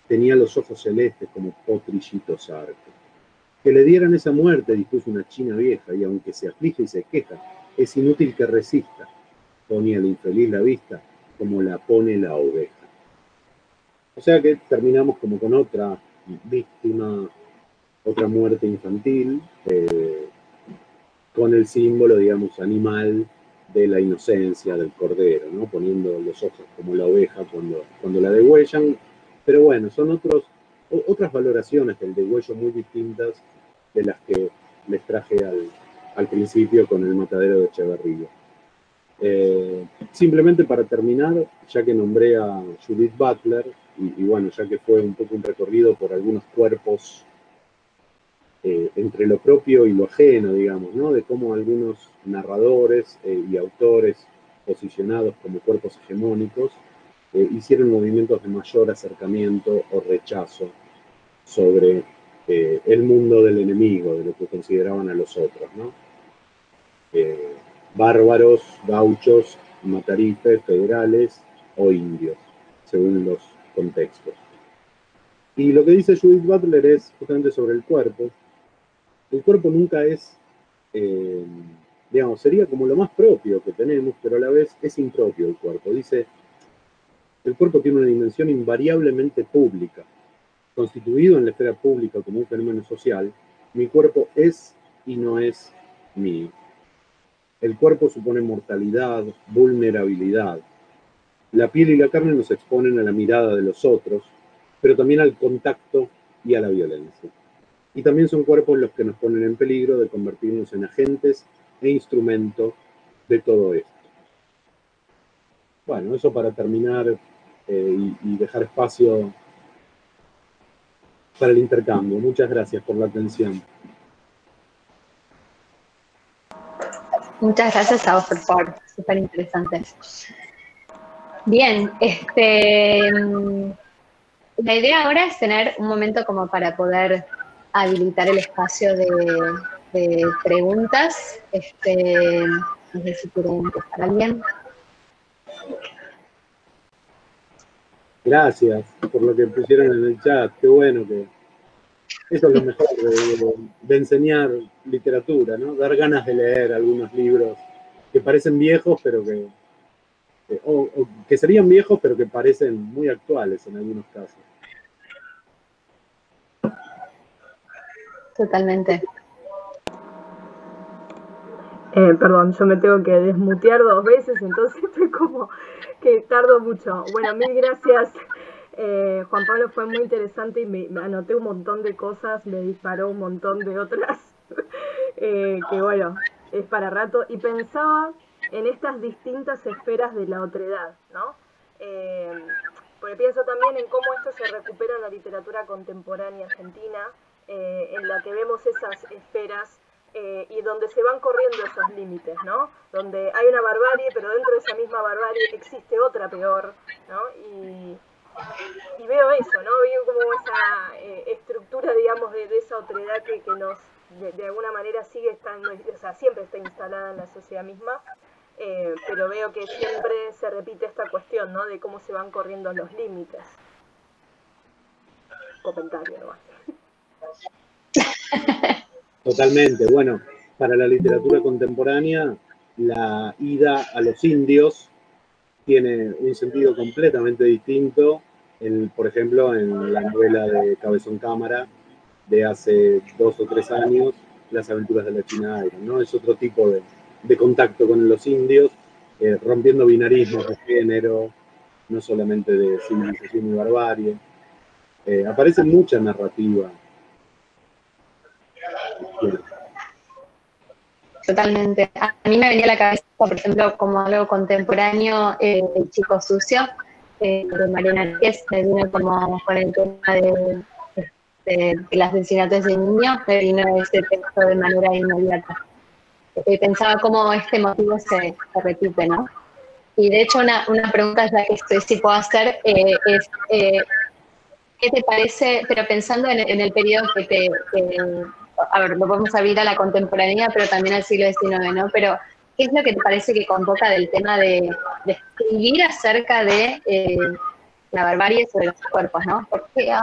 Tenía los ojos celestes como potrillitos arcos. Que le dieran esa muerte, dispuso una china vieja, y aunque se aflige y se queja, es inútil que resista. Ponía el infeliz la vista como la pone la oveja. O sea que terminamos como con otra víctima, otra muerte infantil, con el símbolo, digamos, animal de la inocencia del cordero, ¿no? Poniendo los ojos como la oveja cuando la degüellan. Pero bueno, son otras valoraciones del degüello muy distintas de las que les traje al principio con el matadero de Echeverría. Simplemente para terminar, ya que nombré a Judith Butler, y bueno, ya que fue un poco un recorrido por algunos cuerpos entre lo propio y lo ajeno, digamos, ¿no? De cómo algunos narradores y autores posicionados como cuerpos hegemónicos hicieron movimientos de mayor acercamiento o rechazo sobre el mundo del enemigo, de lo que consideraban a los otros, ¿no? Bárbaros, gauchos, matarifes, federales o indios, según los contextos. Y lo que dice Judith Butler es justamente sobre el cuerpo. El cuerpo nunca es, digamos, sería como lo más propio que tenemos, pero a la vez es impropio el cuerpo. Dice, el cuerpo tiene una dimensión invariablemente pública. Constituido en la esfera pública como un fenómeno social, mi cuerpo es y no es mío. El cuerpo supone mortalidad, vulnerabilidad. La piel y la carne nos exponen a la mirada de los otros, pero también al contacto y a la violencia. Y también son cuerpos los que nos ponen en peligro de convertirnos en agentes e instrumentos de todo esto. Bueno, eso para terminar y dejar espacio para el intercambio. Muchas gracias por la atención. Muchas gracias a vos, por favor, súper interesante. Bien, la idea ahora es tener un momento como para poder habilitar el espacio de preguntas. No sé si quieren empezar alguien. Gracias por lo que pusieron en el chat. Qué bueno que eso es lo mejor de enseñar literatura, ¿no? Dar ganas de leer algunos libros que parecen viejos, pero o que serían viejos, pero que parecen muy actuales en algunos casos. Totalmente. Perdón, yo me tengo que desmutear 2 veces, entonces estoy como que tardo mucho. Bueno, mil gracias, Juan Pablo, fue muy interesante y me anoté un montón de cosas, me disparó un montón de otras, que bueno, es para rato. Y pensaba en estas distintas esferas de la otredad, ¿no? Porque pienso también en cómo esto se recupera en la literatura contemporánea argentina, en la que vemos esas esferas y donde se van corriendo esos límites, ¿no? Donde hay una barbarie, pero dentro de esa misma barbarie existe otra peor, ¿no? Y veo eso, ¿no? Veo como esa estructura, digamos, de esa otredad que nos, de alguna manera sigue estando, o sea, siempre está instalada en la sociedad misma, pero veo que siempre se repite esta cuestión, ¿no? De cómo se van corriendo los límites. Comentario nomás. Totalmente. Bueno, para la literatura contemporánea, la ida a los indios tiene un sentido completamente distinto, por ejemplo, en la novela de Cabezón Cámara de hace 2 o 3 años, Las aventuras de la China Iron, ¿no? Es otro tipo de contacto con los indios, rompiendo binarismos de género, no solamente de civilización y barbarie. Aparece mucha narrativa. Totalmente. A mí me venía a la cabeza, por ejemplo, como algo contemporáneo, El chico sucio, de Mariana Enríquez, me vino como con el tema de las asesinatos de niños, me vino ese texto de manera inmediata. Pensaba cómo este motivo se repite, ¿no? Y de hecho una pregunta ya que estoy, si puedo hacer es, ¿qué te parece, pero pensando en el periodo que a ver, lo podemos abrir a la contemporaneidad, pero también al siglo XIX, ¿no? Pero, ¿qué es lo que te parece que convoca del tema de escribir acerca de la barbarie sobre los cuerpos, ¿no? Porque, ¿a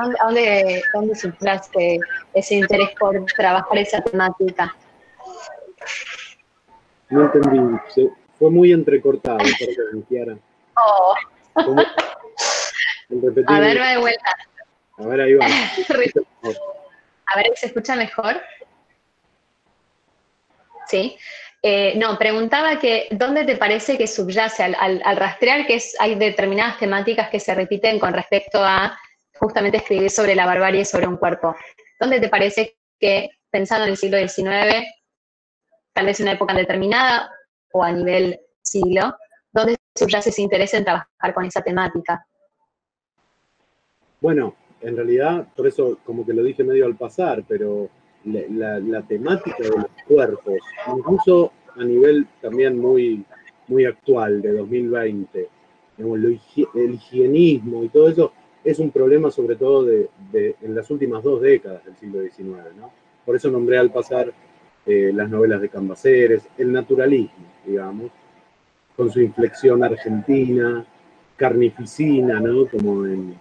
dónde surge ese interés por trabajar esa temática? No entendí, fue muy entrecortado, perdón, Kiara. Oh. A ver, va de vuelta. A ver, ahí va. A ver, ¿se escucha mejor? Sí. No, preguntaba que ¿dónde te parece que subyace al rastrear que hay determinadas temáticas que se repiten con respecto a justamente escribir sobre la barbarie sobre un cuerpo? ¿Dónde te parece que, pensando en el siglo XIX, tal vez en una época determinada o a nivel siglo, dónde subyace ese interés en trabajar con esa temática? Bueno, en realidad, por eso como que lo dije medio al pasar, pero la temática de los cuerpos, incluso a nivel también muy, muy actual, de 2020, digamos, el higienismo y todo eso, es un problema sobre todo en las últimas 2 décadas del siglo XIX, ¿no? Por eso nombré al pasar las novelas de Cambaceres, el naturalismo, digamos, con su inflexión argentina, carnificina, ¿no? Como en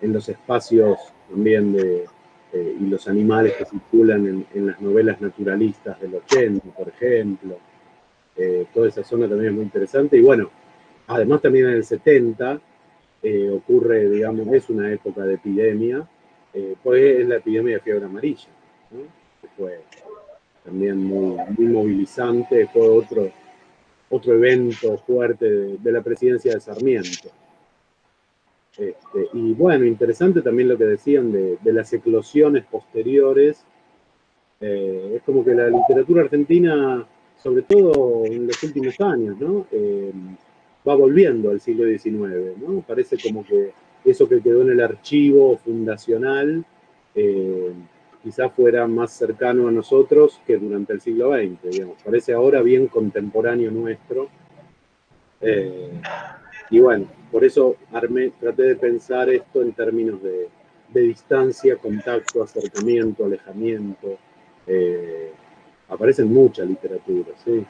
los espacios también y los animales que circulan en las novelas naturalistas del 80, por ejemplo. Toda esa zona también es muy interesante. Y bueno, además también en el 70 ocurre, digamos, es una época de epidemia, pues es la epidemia de fiebre amarilla, ¿no? Que fue también muy, muy movilizante, fue otro evento fuerte de la presidencia de Sarmiento. Y bueno, interesante también lo que decían de las eclosiones posteriores. Es como que la literatura argentina, sobre todo en los últimos años, ¿no? Va volviendo al siglo XIX, ¿no? Parece como que eso que quedó en el archivo fundacional quizás fuera más cercano a nosotros que durante el siglo XX, digamos. Parece ahora bien contemporáneo nuestro. Y bueno, por eso traté de pensar esto en términos de distancia, contacto, acercamiento, alejamiento. Aparece en mucha literatura, sí.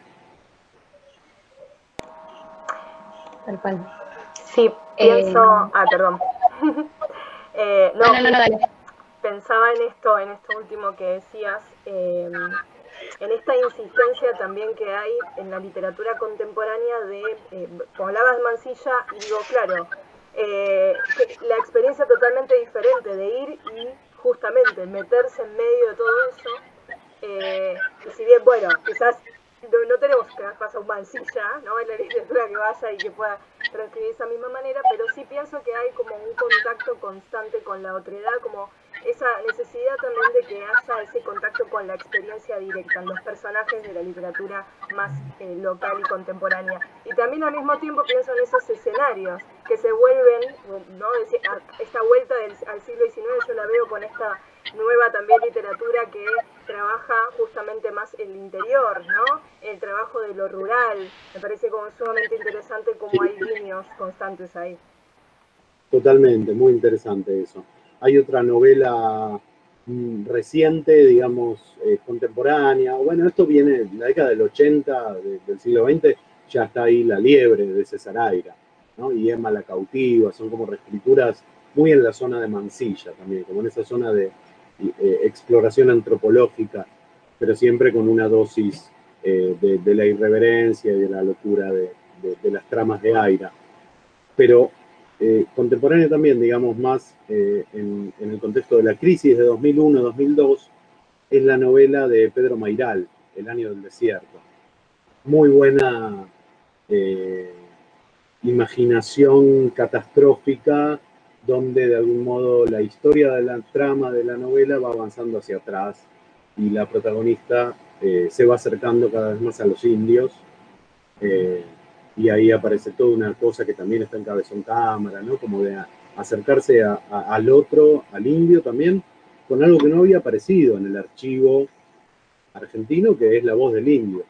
Tal cual. Sí, pienso... perdón. No, dale. Pensaba en esto último que decías, en esta insistencia también que hay en la literatura contemporánea como hablabas de Mansilla, y digo, claro, la experiencia totalmente diferente de ir y justamente meterse en medio de todo eso, y si bien, bueno, quizás no tenemos que pasar un Mansilla, ¿no? En la literatura que vaya y que pueda transcribir de esa misma manera, pero sí pienso que hay como un contacto constante con la otredad, como esa necesidad también de que haya ese contacto con la experiencia directa en los personajes de la literatura más local y contemporánea. Y también al mismo tiempo pienso en esos escenarios que se vuelven, ¿no? Esta vuelta al siglo XIX yo la veo con esta nueva también literatura que trabaja justamente más el interior, ¿no? El trabajo de lo rural. Me parece como sumamente interesante cómo hay guiños constantes ahí. Totalmente, muy interesante eso. Hay otra novela reciente, digamos, contemporánea. Bueno, esto viene en la década del 80 del siglo XX, ya está ahí La Liebre de César Aira, ¿no? Y Emma la Cautiva, son como reescrituras muy en la zona de Mansilla también, como en esa zona de exploración antropológica, pero siempre con una dosis de la irreverencia y de la locura de las tramas de Aira. Pero contemporáneo también, digamos, más en el contexto de la crisis de 2001-2002, es la novela de Pedro Mairal, El año del desierto. Muy buena imaginación catastrófica, donde de algún modo la historia de la trama de la novela va avanzando hacia atrás y la protagonista se va acercando cada vez más a los indios. Y ahí aparece toda una cosa que también está en Cabezón Cámara, ¿no? Como de acercarse al otro, al indio también, con algo que no había aparecido en el archivo argentino, que es la voz del indio,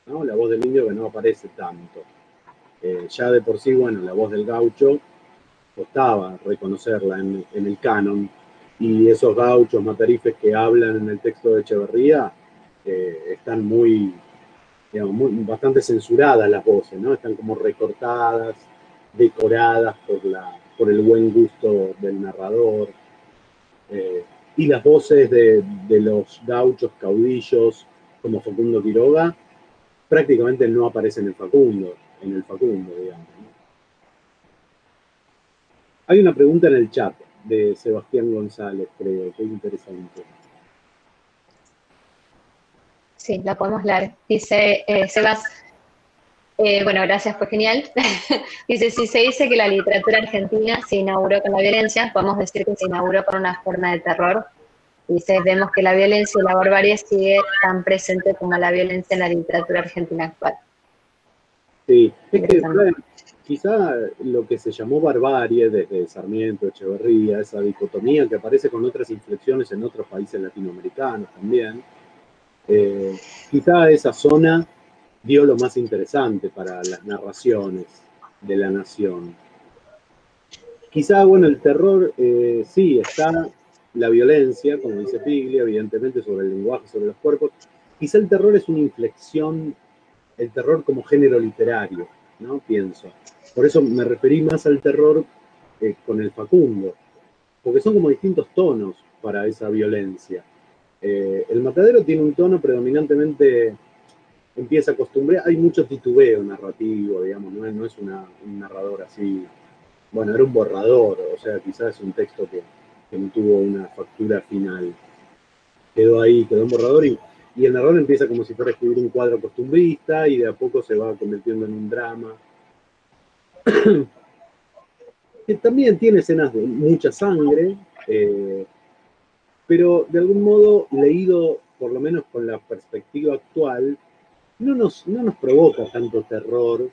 ¿no? La voz del indio que no aparece tanto. Ya de por sí, bueno, la voz del gaucho costaba reconocerla en el canon, y esos gauchos matarifes que hablan en el texto de Echeverría están muy, digamos, bastante censuradas las voces, ¿no? Están como recortadas, decoradas por el buen gusto del narrador. Y las voces de los gauchos caudillos, como Facundo Quiroga, prácticamente no aparecen en el Facundo, digamos, ¿no? Hay una pregunta en el chat de Sebastián González, creo, que es interesante. Sí, la podemos leer. Dice, Sebas, bueno, gracias, fue genial. Dice, si se dice que la literatura argentina se inauguró con la violencia, podemos decir que se inauguró con una forma de terror. Dice, vemos que la violencia y la barbarie sigue tan presente como la violencia en la literatura argentina actual. Sí, es que quizá lo que se llamó barbarie desde Sarmiento, Echeverría, esa dicotomía que aparece con otras inflexiones en otros países latinoamericanos también, quizá esa zona dio lo más interesante para las narraciones de la nación. Quizá, bueno, el terror, sí, está la violencia, como dice Piglia, evidentemente sobre el lenguaje, sobre los cuerpos. Quizá el terror es una inflexión, el terror como género literario, ¿no? Pienso. Por eso me referí más al terror con el Facundo, porque son como distintos tonos para esa violencia. El Matadero tiene un tono predominantemente, empieza a acostumbrar, hay mucho titubeo narrativo, digamos, no es un narrador así, bueno, era un borrador, o sea, quizás es un texto que no tuvo una factura final. Quedó ahí, quedó en borrador y el narrador empieza como si fuera a escribir un cuadro costumbrista y de a poco se va convirtiendo en un drama. Que también tiene escenas de mucha sangre, pero de algún modo, leído por lo menos con la perspectiva actual, no nos provoca tanto terror.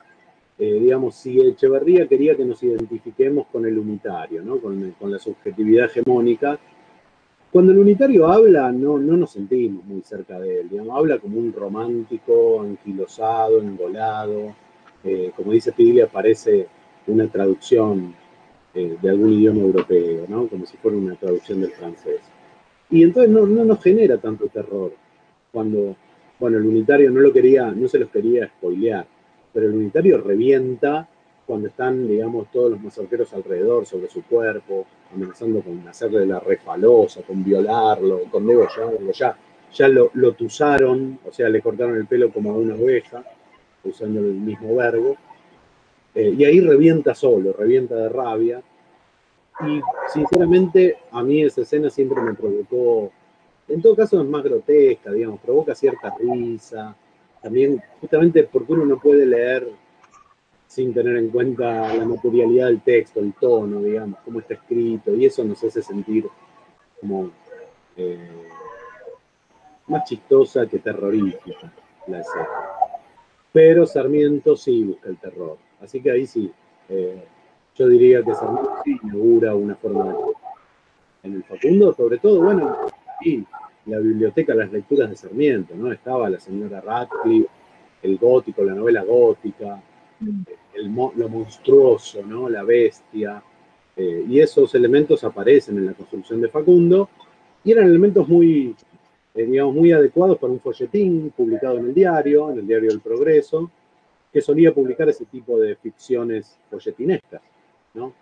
Digamos, si Echeverría quería que nos identifiquemos con el unitario, ¿no? Con la subjetividad hegemónica, cuando el unitario habla, no nos sentimos muy cerca de él, digamos, habla como un romántico, anquilosado, engolado, como dice Piglia, parece una traducción de algún idioma europeo, ¿no? Como si fuera una traducción del francés. Y entonces no nos genera tanto terror cuando, bueno, el unitario no se los quería spoilear, pero el unitario revienta cuando están, digamos, todos los mazorqueros alrededor sobre su cuerpo, amenazando con hacerle la refalosa, con violarlo, con degollarlo, ya lo tusaron, o sea, le cortaron el pelo como a una oveja, usando el mismo verbo, y ahí revienta solo, revienta de rabia, y sinceramente a mí esa escena siempre me provocó, en todo caso es más grotesca, digamos, provoca cierta risa, también justamente porque uno no puede leer sin tener en cuenta la materialidad del texto, el tono, digamos, cómo está escrito, y eso nos hace sentir como más chistosa que terrorífica la escena. Pero Sarmiento sí busca el terror, así que ahí sí, yo diría que Sarmiento sí inaugura una forma de terror. En el Facundo, sobre todo, bueno, sí, la biblioteca, las lecturas de Sarmiento, ¿no? Estaba la señora Radcliffe, el gótico, la novela gótica, lo monstruoso, ¿no? La bestia, y esos elementos aparecen en la construcción de Facundo, y eran elementos muy, digamos, muy adecuados para un folletín publicado en el diario El Progreso, que solía publicar ese tipo de ficciones folletinescas, ¿no?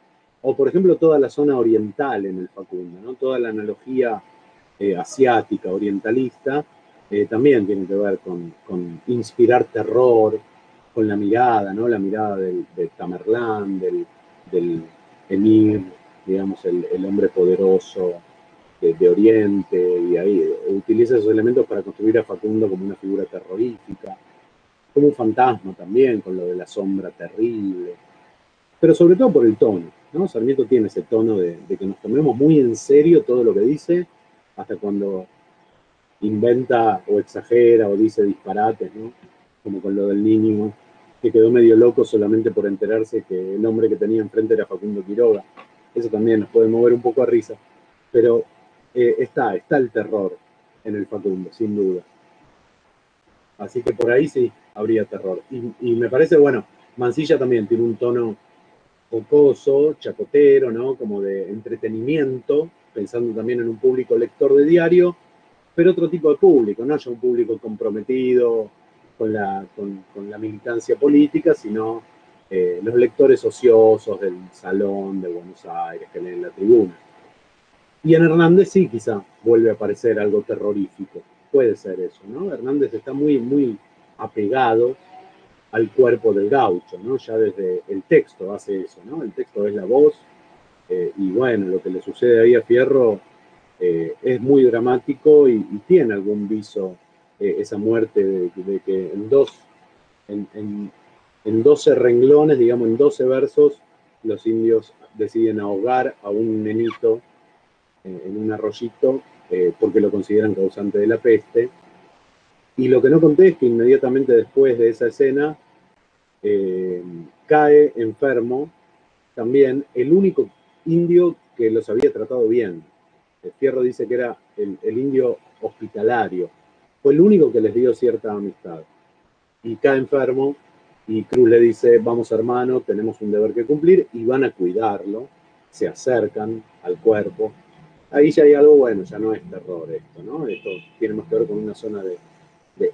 O, por ejemplo, toda la zona oriental en el Facundo, ¿no? Toda la analogía asiática, orientalista, también tiene que ver con inspirar terror, con la mirada, ¿no? La mirada de Tamerlán, del emir, digamos, el hombre poderoso de Oriente, y ahí utiliza esos elementos para construir a Facundo como una figura terrorífica, como un fantasma también, con lo de la sombra terrible, pero sobre todo por el tono, ¿no? Sarmiento tiene ese tono de que nos tomemos muy en serio todo lo que dice, hasta cuando inventa o exagera o dice disparates, ¿no? Como con lo del niño que quedó medio loco solamente por enterarse que el hombre que tenía enfrente era Facundo Quiroga. Eso también nos puede mover un poco a risa, pero está el terror en el Facundo, sin duda. Así que por ahí sí habría terror. Y me parece, bueno, Mansilla también tiene un tono jocoso, chacotero, ¿no? Como de entretenimiento, pensando también en un público lector de diario, pero otro tipo de público, no ya un público comprometido con la militancia política, sino los lectores ociosos del Salón de Buenos Aires que leen La Tribuna. Y en Hernández sí, quizá vuelve a aparecer algo terrorífico. Puede ser eso, ¿no? Hernández está muy, muy apegado al cuerpo del gaucho, ¿no? Ya desde el texto hace eso, ¿no? El texto es la voz, y bueno, lo que le sucede ahí a Fierro es muy dramático y tiene algún viso esa muerte de que en 12 renglones, digamos, en 12 versos, los indios deciden ahogar a un nenito en un arroyito porque lo consideran causante de la peste. Y lo que no conté es que inmediatamente después de esa escena cae enfermo también el único indio que los había tratado bien. Fierro dice que era el indio hospitalario. Fue el único que les dio cierta amistad. Y cae enfermo y Cruz le dice, vamos hermano, tenemos un deber que cumplir, y van a cuidarlo, se acercan al cuerpo. Ahí ya hay algo bueno, ya no es terror esto, ¿no? Esto tiene más que ver con una zona de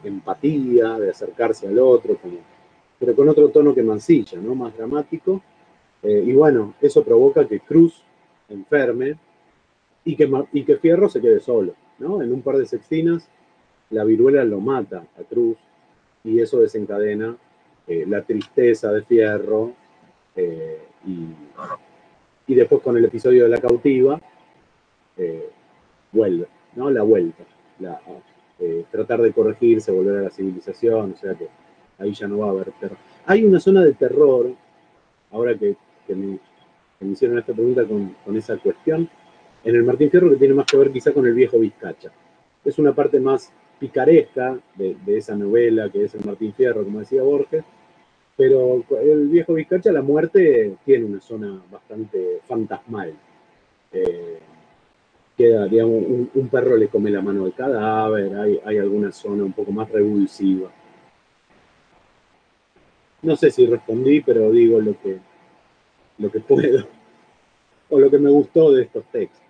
empatía, de acercarse al otro, pero con otro tono que Mansilla, ¿no? Más dramático. Y bueno, eso provoca que Cruz enferme y que Fierro se quede solo, ¿no? En un par de sextinas, la viruela lo mata a Cruz y eso desencadena la tristeza de Fierro, y después con el episodio de la cautiva, vuelve, ¿no? La vuelta, tratar de corregirse, volver a la civilización, o sea que ahí ya no va a haber terror. Hay una zona de terror, ahora que me hicieron esta pregunta con esa cuestión, en el Martín Fierro, que tiene más que ver quizá con el viejo Vizcacha. Es una parte más picaresca de esa novela que es el Martín Fierro, como decía Borges, pero el viejo Vizcacha, la muerte tiene una zona bastante fantasmal. Queda, digamos, un perro le come la mano al cadáver, hay alguna zona un poco más revulsiva. No sé si respondí, pero digo lo que puedo, o lo que me gustó de estos textos.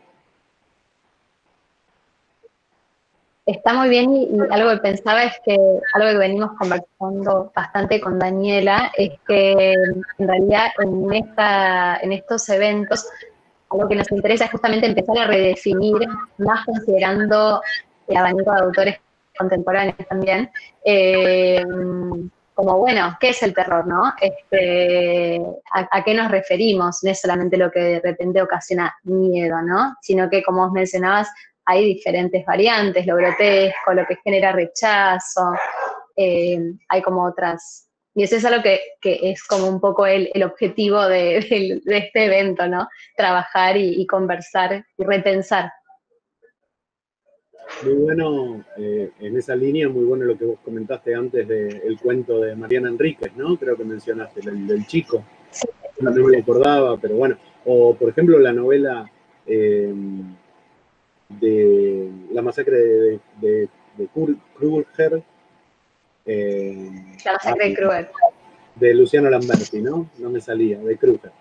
Está muy bien, y algo que pensaba es que algo que venimos conversando bastante con Daniela es que en realidad en estos eventos algo que nos interesa es justamente empezar a redefinir, más considerando el abanico de autores contemporáneos también, como, bueno, ¿qué es el terror, no? ¿A qué nos referimos? No es solamente lo que de repente ocasiona miedo, ¿no? Sino que, como vos mencionabas, hay diferentes variantes, lo grotesco, lo que genera rechazo, hay como otras. Y eso es algo que es como un poco el objetivo de este evento, ¿no? Trabajar y conversar y repensar. Muy bueno, en esa línea, muy bueno lo que vos comentaste antes del cuento de Mariana Enríquez, ¿no? Creo que mencionaste, el del chico. Sí. No me lo acordaba, pero bueno. O, por ejemplo, la novela de la masacre de Kruger, La masacre de Kruger. de Luciano Lamberti, ¿no? No me salía, de Kruger.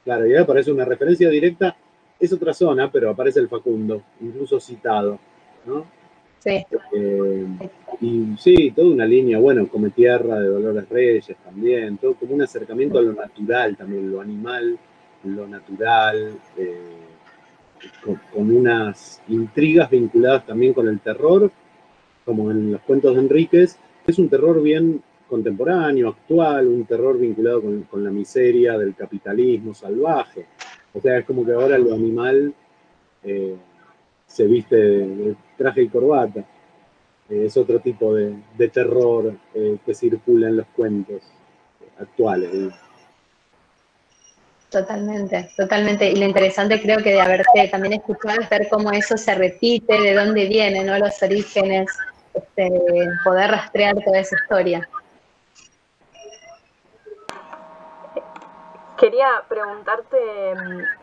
Claro, y ahí aparece una referencia directa, es otra zona, pero aparece el Facundo, incluso citado, ¿no? Sí. Y sí, toda una línea, bueno, Come Tierra de Dolores Reyes también, todo como un acercamiento a lo natural también, lo animal, lo natural, con unas intrigas vinculadas también con el terror, como en los cuentos de Enríquez, es un terror bien contemporáneo, actual, un terror vinculado con la miseria del capitalismo salvaje. O sea, es como que ahora lo animal se viste de traje y corbata. Es otro tipo de terror que circula en los cuentos actuales. Totalmente, totalmente. Y lo interesante creo que de haberte también escuchado es ver cómo eso se repite, de dónde viene, ¿no? Los orígenes, poder rastrear toda esa historia. Quería preguntarte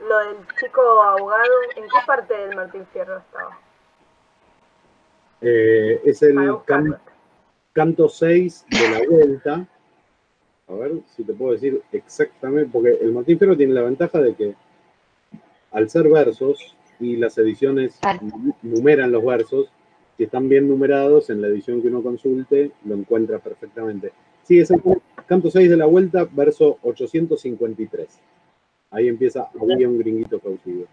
lo del chico ahogado, ¿en qué parte del Martín Fierro estaba? Es el canto 6 de la vuelta. A ver si te puedo decir exactamente, porque el Martín Fierro tiene la ventaja de que al ser versos y las ediciones numeran los versos, si están bien numerados en la edición que uno consulte, lo encuentra perfectamente. Sí, es el canto 6 de la vuelta, verso 853. Ahí empieza, había un gringuito cautivo.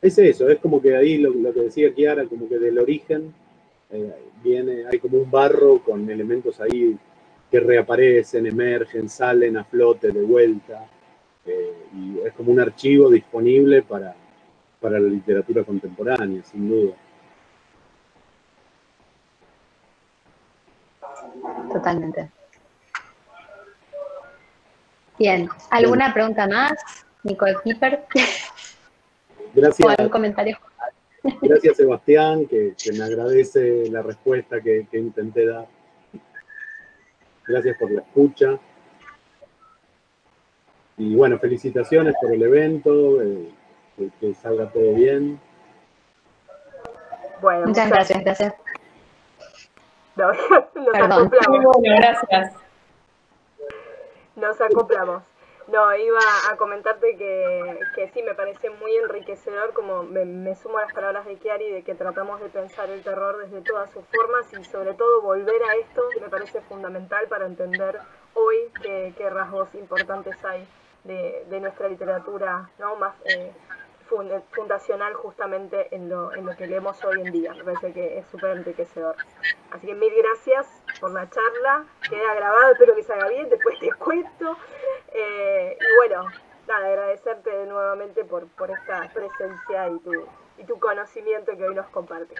Es eso, es como que ahí lo que decía Kiara, como que del origen viene, hay como un barro con elementos ahí que reaparecen, emergen, salen a flote de vuelta, y es como un archivo disponible para la literatura contemporánea, sin duda. Totalmente. Bien, ¿alguna pregunta más, Nicole Kipper? Gracias. ¿O algún comentario? Gracias, Sebastián, que me agradece la respuesta que intenté dar. Gracias por la escucha. Y bueno, felicitaciones por el evento, que salga todo bien. Bueno, muchas gracias. No, nos Perdón. acoplamos. Bueno, gracias. Nos acoplamos. No, iba a comentarte que sí, me parece muy enriquecedor, como me sumo a las palabras de Chiari, de que tratamos de pensar el terror desde todas sus formas y sobre todo volver a esto me parece fundamental para entender hoy qué rasgos importantes hay de nuestra literatura, ¿no? Más fundacional justamente en lo que leemos hoy en día. Me parece que es súper enriquecedor. Así que mil gracias por la charla. Queda grabado, espero que salga bien, después te cuento. Y bueno, nada, agradecerte nuevamente por esta presencia y tu conocimiento que hoy nos compartes.